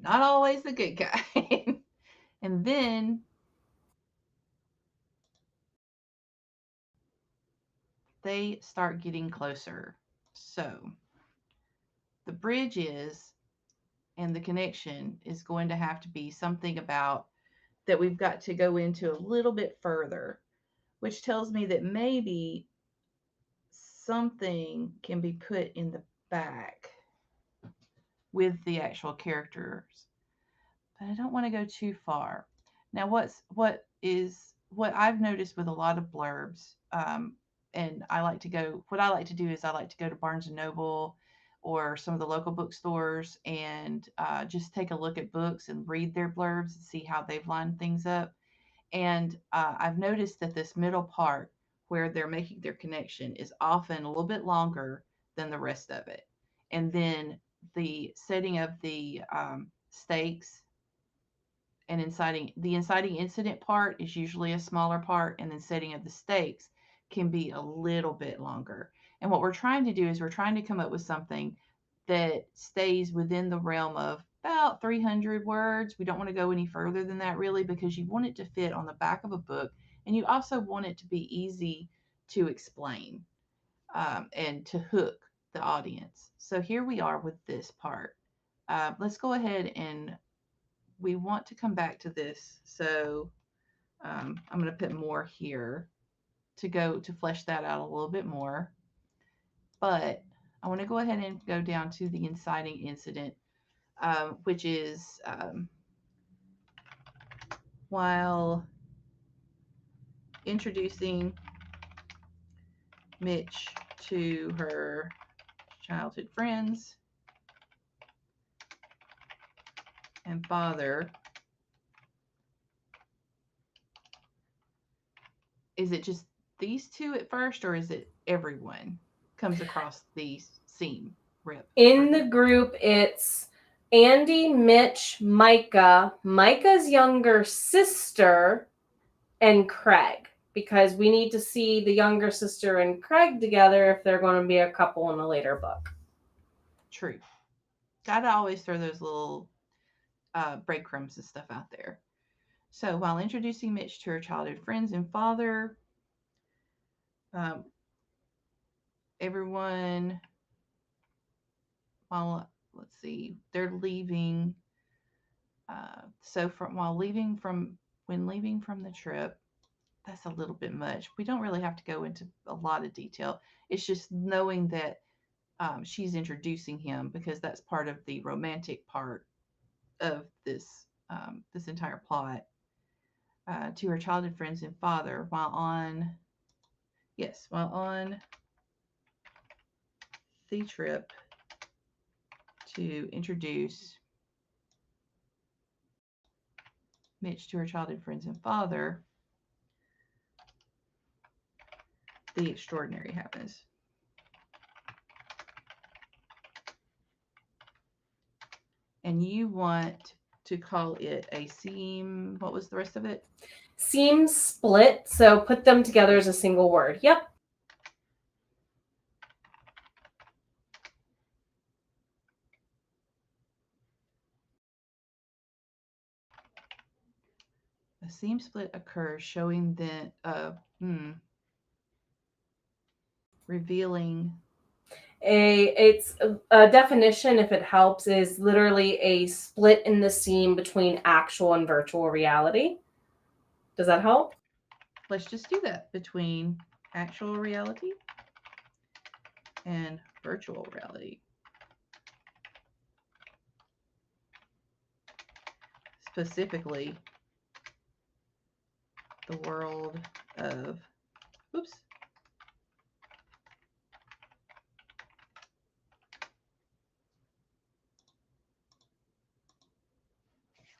[SPEAKER 1] Not always the good guy. And then they start getting closer. So the bridge is, and the connection is going to have to be something about that we've got to go into a little bit further, which tells me that maybe something can be put in the back with the actual characters, but I don't want to go too far. Now, what I've noticed with a lot of blurbs, and I like to go. What I like to do is I like to go to Barnes and Noble or some of the local bookstores and just take a look at books and read their blurbs and see how they've lined things up. And I've noticed that this middle part where they're making their connection is often a little bit longer than the rest of it. And then the setting of the stakes and inciting incident part is usually a smaller part, and then setting of the stakes can be a little bit longer. And what we're trying to do is we're trying to come up with something that stays within the realm of about 300 words. We don't want to go any further than that, really, because you want it to fit on the back of a book, and you also want it to be easy to explain, and to hook the audience. So here we are with this part. Let's go ahead, and we want to come back to this. So I'm going to put more here to flesh that out a little bit more. But I want to go ahead and go down to the inciting incident, which is while introducing Mitch to her childhood friends and father. Is it just these two at first, or is it everyone comes across the seam rip?
[SPEAKER 2] In the group, it's Andy, Mitch, Micah, Micah's younger sister, and Craig. Because we need to see the younger sister and Craig together if they're going to be a couple in a later book.
[SPEAKER 1] True. Gotta always throw those little breadcrumbs and stuff out there. So while introducing Mitch to her childhood friends and father, um, everyone, while let's see, they're leaving. So from while leaving from when leaving from the trip, that's a little bit much. We don't really have to go into a lot of detail. It's just knowing that she's introducing him because that's part of the romantic part of this entire plot, to her childhood friends and father while on the trip to introduce Mitch to her childhood friends and father, the extraordinary happens. And you want to call it a seam. What was the rest of it?
[SPEAKER 2] Seam split. So put them together as a single word. Yep.
[SPEAKER 1] A seam split occurs, showing the revealing.
[SPEAKER 2] It's a definition, if it helps, is literally a split in the seam between actual and virtual reality. Does that help?
[SPEAKER 1] Let's just do that between actual reality and virtual reality. Specifically, the world of, oops,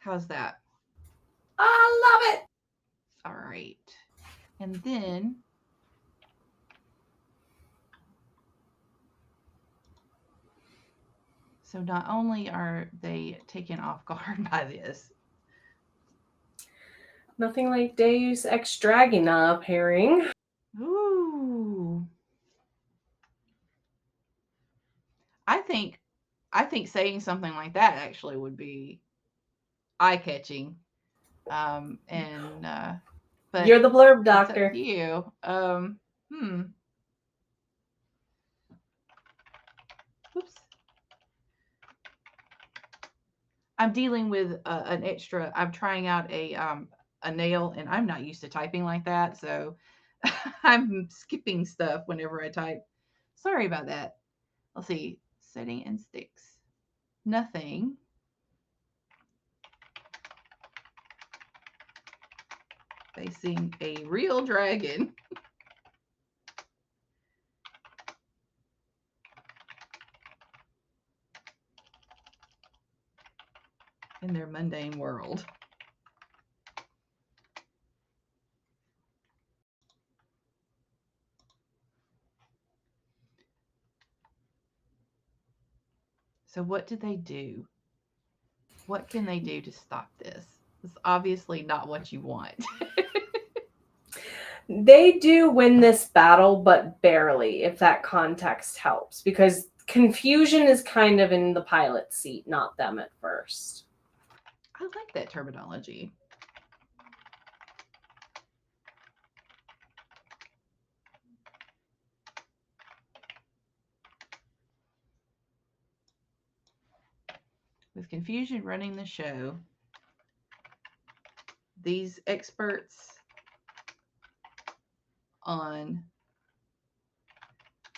[SPEAKER 1] how's that?
[SPEAKER 2] I love it.
[SPEAKER 1] All right. And then so not only are they taken off guard by this,
[SPEAKER 2] Nothing like Deus Ex Dragona appearing.
[SPEAKER 1] ooh, I think I think saying something like that actually would be eye catching. And but
[SPEAKER 2] You're the blurb
[SPEAKER 1] it's up to
[SPEAKER 2] doctor.
[SPEAKER 1] you. Hmm. Oops. I'm dealing with an extra. I'm trying out a nail, and I'm not used to typing like that, so I'm skipping stuff whenever I type. Sorry about that. Let's see. Setting and sticks. Nothing. Facing a real dragon. In their mundane world. So, what do they do? What can they do to stop this? It's obviously not what you want.
[SPEAKER 2] They do win this battle, but barely, if that context helps, because confusion is kind of in the pilot's seat, not them at first.
[SPEAKER 1] I like that terminology. With confusion running the show, these experts on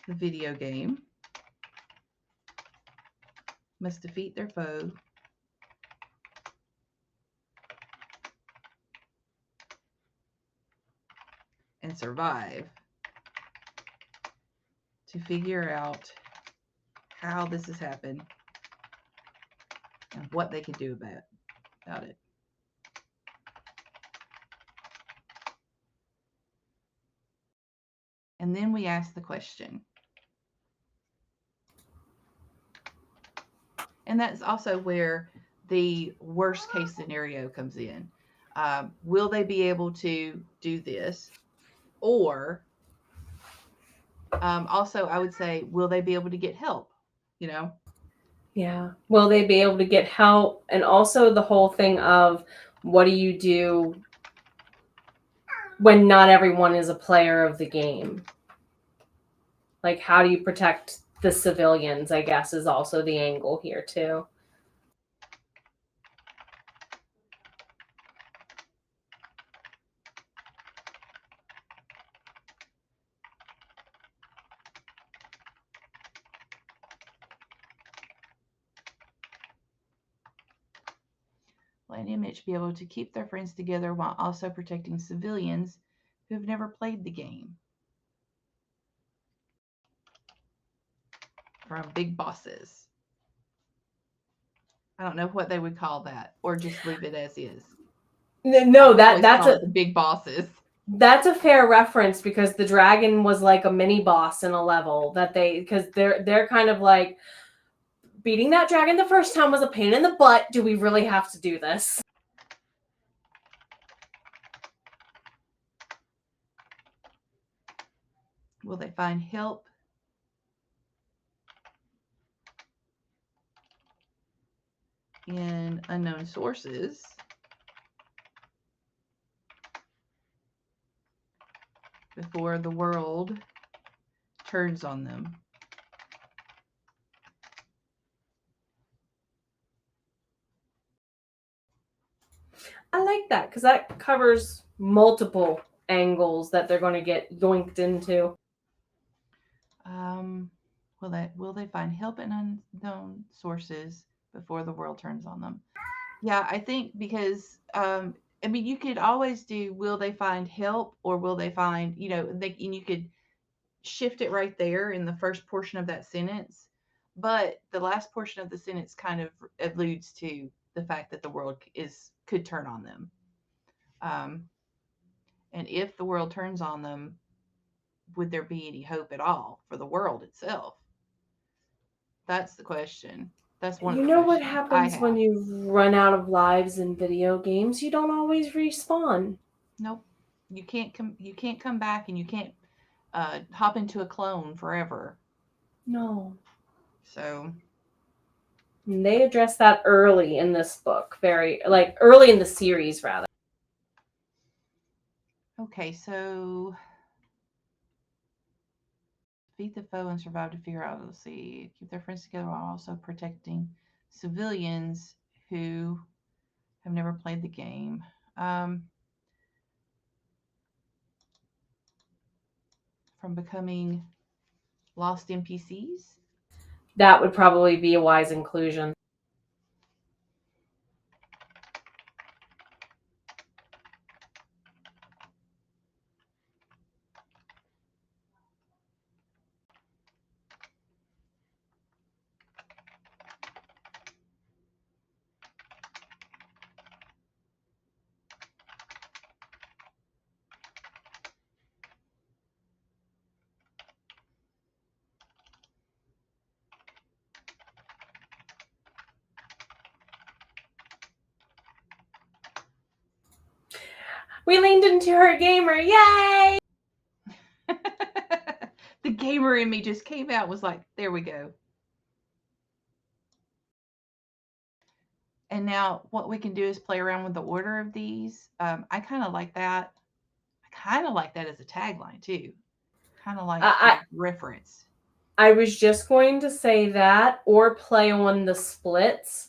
[SPEAKER 1] the video game must defeat their foe and survive to figure out how this has happened and what they can do about it. And then we ask the question. And that's also where the worst case scenario comes in. Will they be able to do this? Or also, I would say, will they be able to get help? You know?
[SPEAKER 2] Yeah. Will they be able to get help? And also the whole thing of what do you do when not everyone is a player of the game? Like, how do you protect the civilians, I guess, is also the angle here, too.
[SPEAKER 1] Will an image be able to keep their friends together while also protecting civilians who have never played the game from big bosses? I don't know what they would call that, or just leave it as is.
[SPEAKER 2] No,
[SPEAKER 1] We always
[SPEAKER 2] that's
[SPEAKER 1] call
[SPEAKER 2] a
[SPEAKER 1] it the big bosses.
[SPEAKER 2] that's a fair reference because the dragon was like a mini boss in a level that because they're kind of like beating that dragon the first time was a pain in the butt. Do we really have to do this?
[SPEAKER 1] Will they find help in unknown sources before the world turns on them?
[SPEAKER 2] I like that because that covers multiple angles that they're going to get yoinked into.
[SPEAKER 1] Will they find help in unknown sources before the world turns on them? Yeah, I think because I mean, you could always do will they find help or will they find, and you could shift it right there in the first portion of that sentence. But the last portion of the sentence kind of alludes to the fact that the world could turn on them. Um, and if the world turns on them, would there be any hope at all for the world itself? That's the question. That's one of
[SPEAKER 2] You
[SPEAKER 1] the
[SPEAKER 2] know what
[SPEAKER 1] questions I
[SPEAKER 2] happens when
[SPEAKER 1] have.
[SPEAKER 2] you run out of lives in video games? You don't always respawn.
[SPEAKER 1] Nope. You can't come back and you can't hop into a clone forever.
[SPEAKER 2] No.
[SPEAKER 1] So
[SPEAKER 2] And they address that early in this book, very like early in the series rather.
[SPEAKER 1] okay, so defeat the foe and survive to figure out the sea. Keep their friends together while also protecting civilians who have never played the game. From becoming lost NPCs.
[SPEAKER 2] That would probably be a wise inclusion. We leaned into her gamer, yay!
[SPEAKER 1] The gamer in me just came out, was like, there we go. And now what we can do is play around with the order of these. I kind of like that. I kind of like that as a tagline too. Kind of like
[SPEAKER 2] I
[SPEAKER 1] the reference.
[SPEAKER 2] I was just going to say that, or play on the splits,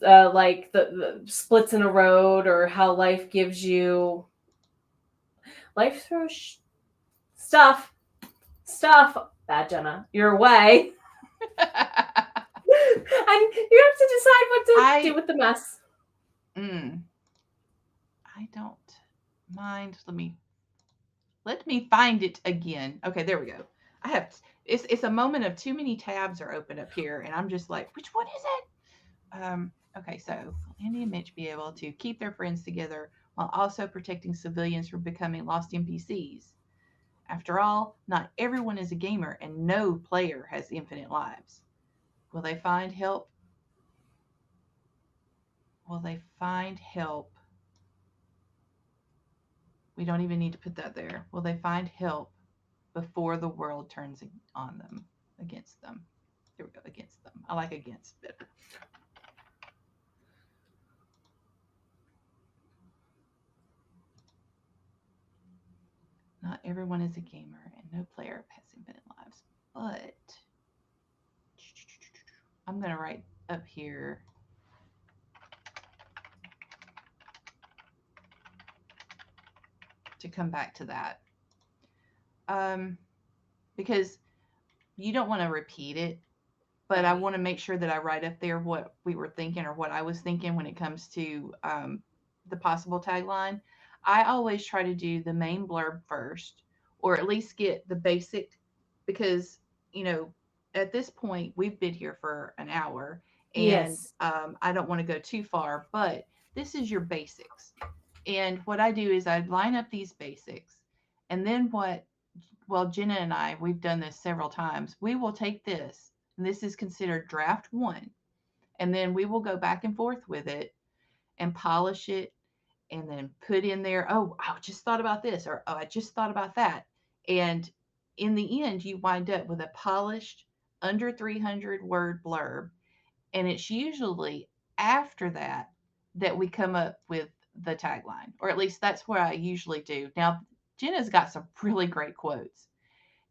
[SPEAKER 2] like the splits in a road, or how life gives you life throws stuff, bad Jenna, your way. And you have to decide what to do with the mess.
[SPEAKER 1] I don't mind. Let me find it again. Okay, there we go. I have it's a moment of too many tabs are open up here, and I'm just like, which one is it? Okay, so Andy and Mitch be able to keep their friends together while also protecting civilians from becoming lost NPCs. After all, not everyone is a gamer, and no player has infinite lives. Will they find help? Will they find help? We don't even need to put that there. Will they find help before the world turns on them, against them? Here we go, against them. I like against better. Not everyone is a gamer, and no player has infinite lives. But I'm going to write up here to come back to that. Because you don't want to repeat it, but I want to make sure that I write up there what we were thinking or what I was thinking when it comes to the possible tagline. I always try to do the main blurb first, or at least get the basic, because, at this point, we've been here for an hour and
[SPEAKER 2] Yes.
[SPEAKER 1] I don't want to go too far, but this is your basics. And what I do is I line up these basics. And then well, Jenna and I, we've done this several times. We will take this, and this is considered draft one. And then we will go back and forth with it and polish it and then put in there, oh, I just thought about this, or oh, I just thought about that. And in the end, you wind up with a polished, under 300 word blurb. And it's usually after that that we come up with the tagline, or at least that's what I usually do. Now, Jenna's got some really great quotes.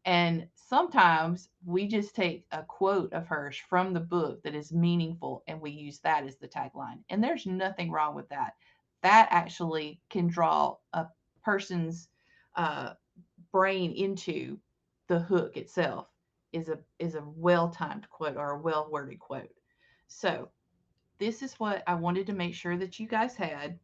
[SPEAKER 1] And sometimes we just take a quote of hers from the book that is meaningful and we use that as the tagline. And there's nothing wrong with that. That actually can draw a person's uh, brain into the hook itself is a well timed quote or a well worded quote. So this is what I wanted to make sure that you guys had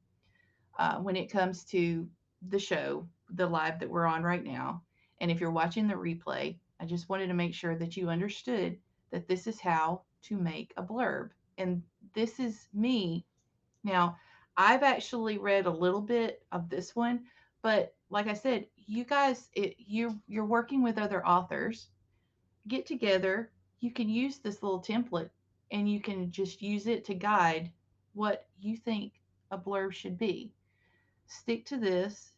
[SPEAKER 1] when it comes to the show, the live that we're on right now. And if you're watching the replay, I just wanted to make sure that you understood that this is how to make a blurb. And this is me. Now, I've actually read a little bit of this one, but like I said, you guys, you're working with other authors. Get together. You can use this little template, and you can just use it to guide what you think a blurb should be. Stick to this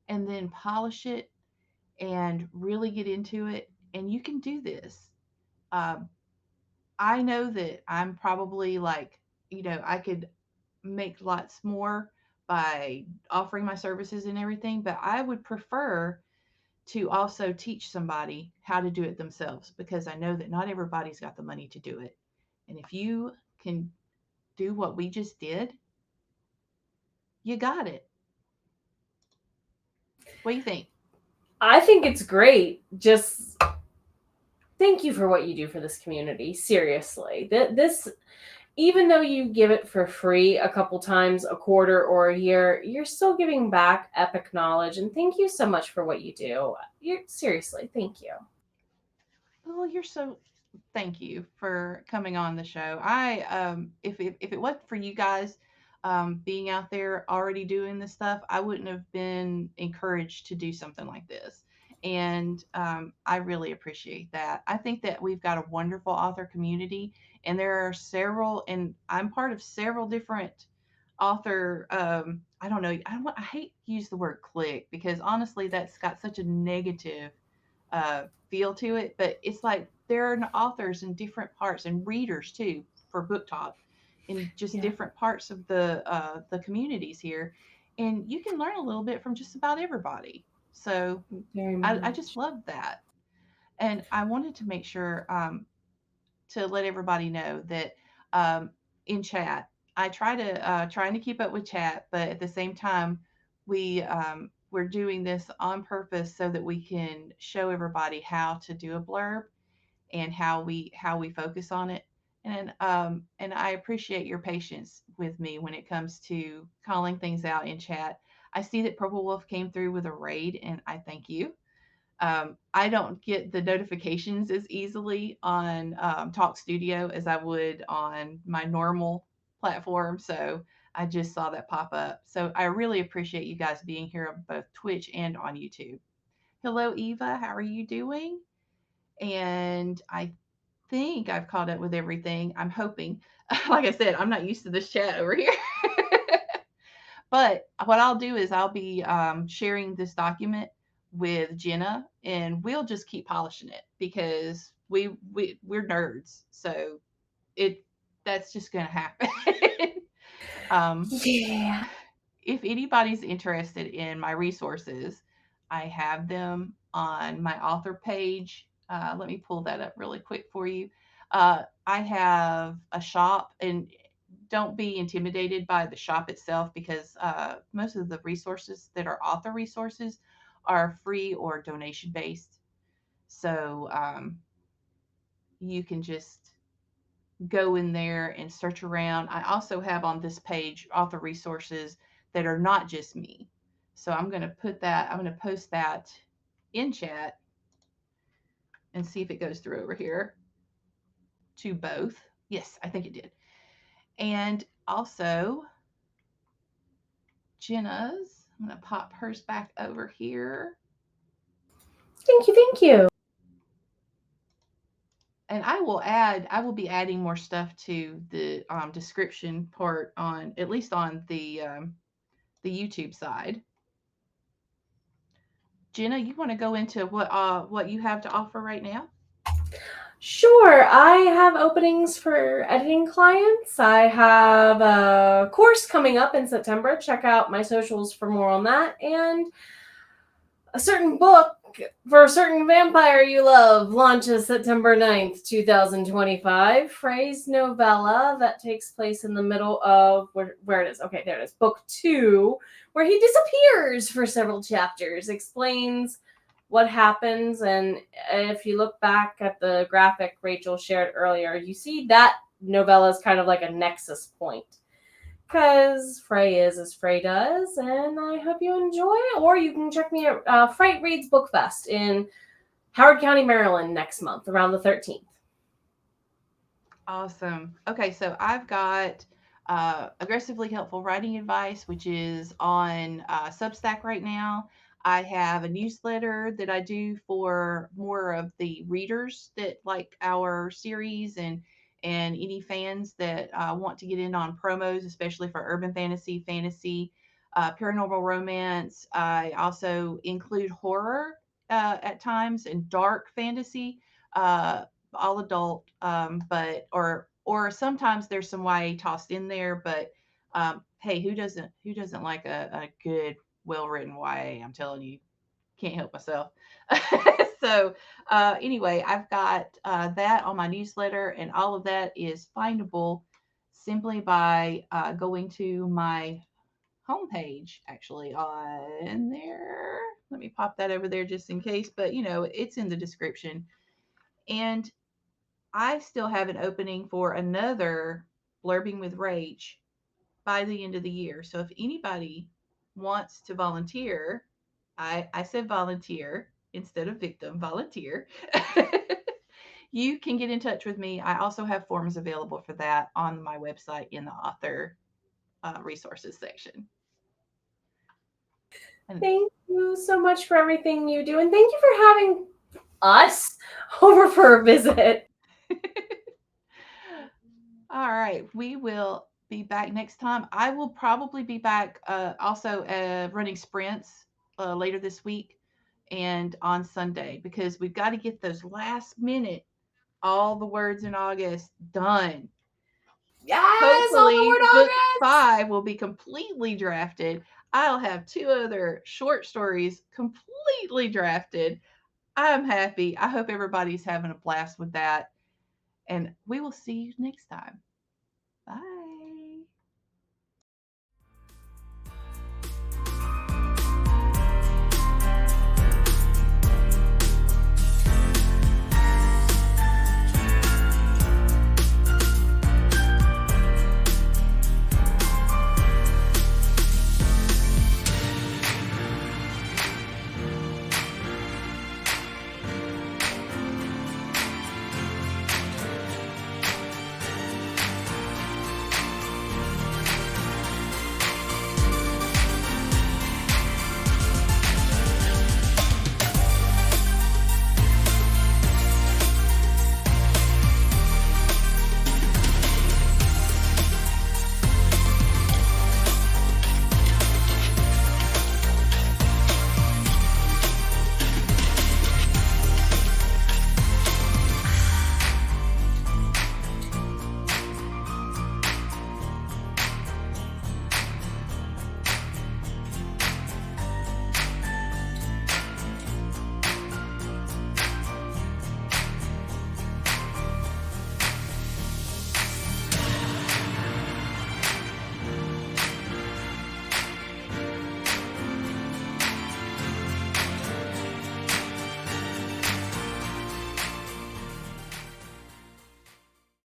[SPEAKER 1] and then polish it and really get into it. And you can do this. Um, I know that I'm probably like, I could make lots more by offering my services and everything, but I would prefer to also teach somebody how to do it themselves because I know that not everybody's got the money to do it. And if you can do what we just did, you got it. What do you think?
[SPEAKER 2] I think it's great. Just thank you for what you do for this community. Seriously. This, even though you give it for free a couple times a quarter or a year, you're still giving back epic knowledge. And thank you so much for what you do. You're seriously, thank you.
[SPEAKER 1] Well, you're so thank you for coming on the show. If it wasn't for you guys being out there already doing this stuff, I wouldn't have been encouraged to do something like this. And I really appreciate that. I think that we've got a wonderful author community, and there are several, and I'm part of several different author. I don't know. I hate to use the word click because honestly, that's got such a negative feel to it. But it's like there are authors in different parts and readers too for book talk in just
[SPEAKER 2] Yeah,
[SPEAKER 1] different parts of the communities here, and you can learn a little bit from just about everybody. So
[SPEAKER 2] very
[SPEAKER 1] I just
[SPEAKER 2] much.
[SPEAKER 1] love that, and I wanted to make sure to let everybody know that um, in chat, I trying to keep up with chat, but at the same time, we're doing this on purpose so that we can show everybody how to do a blurb and how we focus on it. And I appreciate your patience with me when it comes to calling things out in chat. I see that Purple Wolf came through with a raid, and I thank you. I don't get the notifications as easily on Talk Studio as I would on my normal platform. So I just saw that pop up. So I really appreciate you guys being here on both Twitch and on YouTube. Hello, Eva. How are you doing? And I think I've caught up with everything. I'm hoping. Like I said, I'm not used to this chat over here. But what I'll do is I'll be sharing this document with Jenna, and we'll just keep polishing it because we're nerds, so it that's just gonna happen. um,
[SPEAKER 2] Yeah.
[SPEAKER 1] if anybody's interested in my resources, I have them on my author page. Let me pull that up really quick for you. I have a shop, and don't be intimidated by the shop itself because most of the resources that are author resources are free or donation based. So you can just go in there and search around. I also have on this page author resources that are not just me. So I'm going to post that in chat and see if it goes through over here to both. Yes, I think it did. And also, Jenna's. I'm going to pop hers back over here.
[SPEAKER 2] Thank you, thank you.
[SPEAKER 1] And I will be adding more stuff to the description part on, at least on the YouTube side. Jenna, you want to go into what you have to offer right now?
[SPEAKER 2] Sure, I have openings for editing clients. I have a course coming up in September. Check out my socials for more on that. And a certain book for a certain vampire you love launches September 9th, 2025. Frey's novella that takes place in the middle of where it is. Okay, there it is. Book 2, where he disappears for several chapters, explains what happens. And if you look back at the graphic Rachel shared earlier, you see that novella is kind of like a nexus point. Because Frey is as Frey does, and I hope you enjoy. Or you can check me at Fright Reads Book Fest in Howard County, Maryland next month, around the 13th.
[SPEAKER 1] Awesome. Okay, so I've got aggressively helpful writing advice, which is on Substack right now. I have a newsletter that I do for more of the readers that like our series, and any fans that want to get in on promos, especially for urban fantasy, paranormal romance. I also include horror at times and dark fantasy. All adult, but or sometimes there's some YA tossed in there, but hey, who doesn't like a good, well written YA? I'm telling you, can't help myself. So anyway, I've got that on my newsletter, and all of that is findable simply by going to my homepage, actually on there. Let me pop that over there just in case, but it's in the description. And I still have an opening for another Blurbing with Rach by the end of the year. So if anybody wants to volunteer, I said volunteer instead of victim, volunteer. You can get in touch with me. I also have forms available for that on my website in the author resources section. And
[SPEAKER 2] Thank you so much for everything you do, and thank you for having us over for a visit.
[SPEAKER 1] all right, we will be back next time. I will probably be back also running sprints later this week and on Sunday, because we've got to get those last minute, all the words in August done.
[SPEAKER 2] Yes, all the
[SPEAKER 1] Hopefully,
[SPEAKER 2] word
[SPEAKER 1] book
[SPEAKER 2] August.
[SPEAKER 1] 5 will be completely drafted. I'll have 2 other short stories completely drafted. I'm happy. I hope everybody's having a blast with that. And we will see you next time. Bye.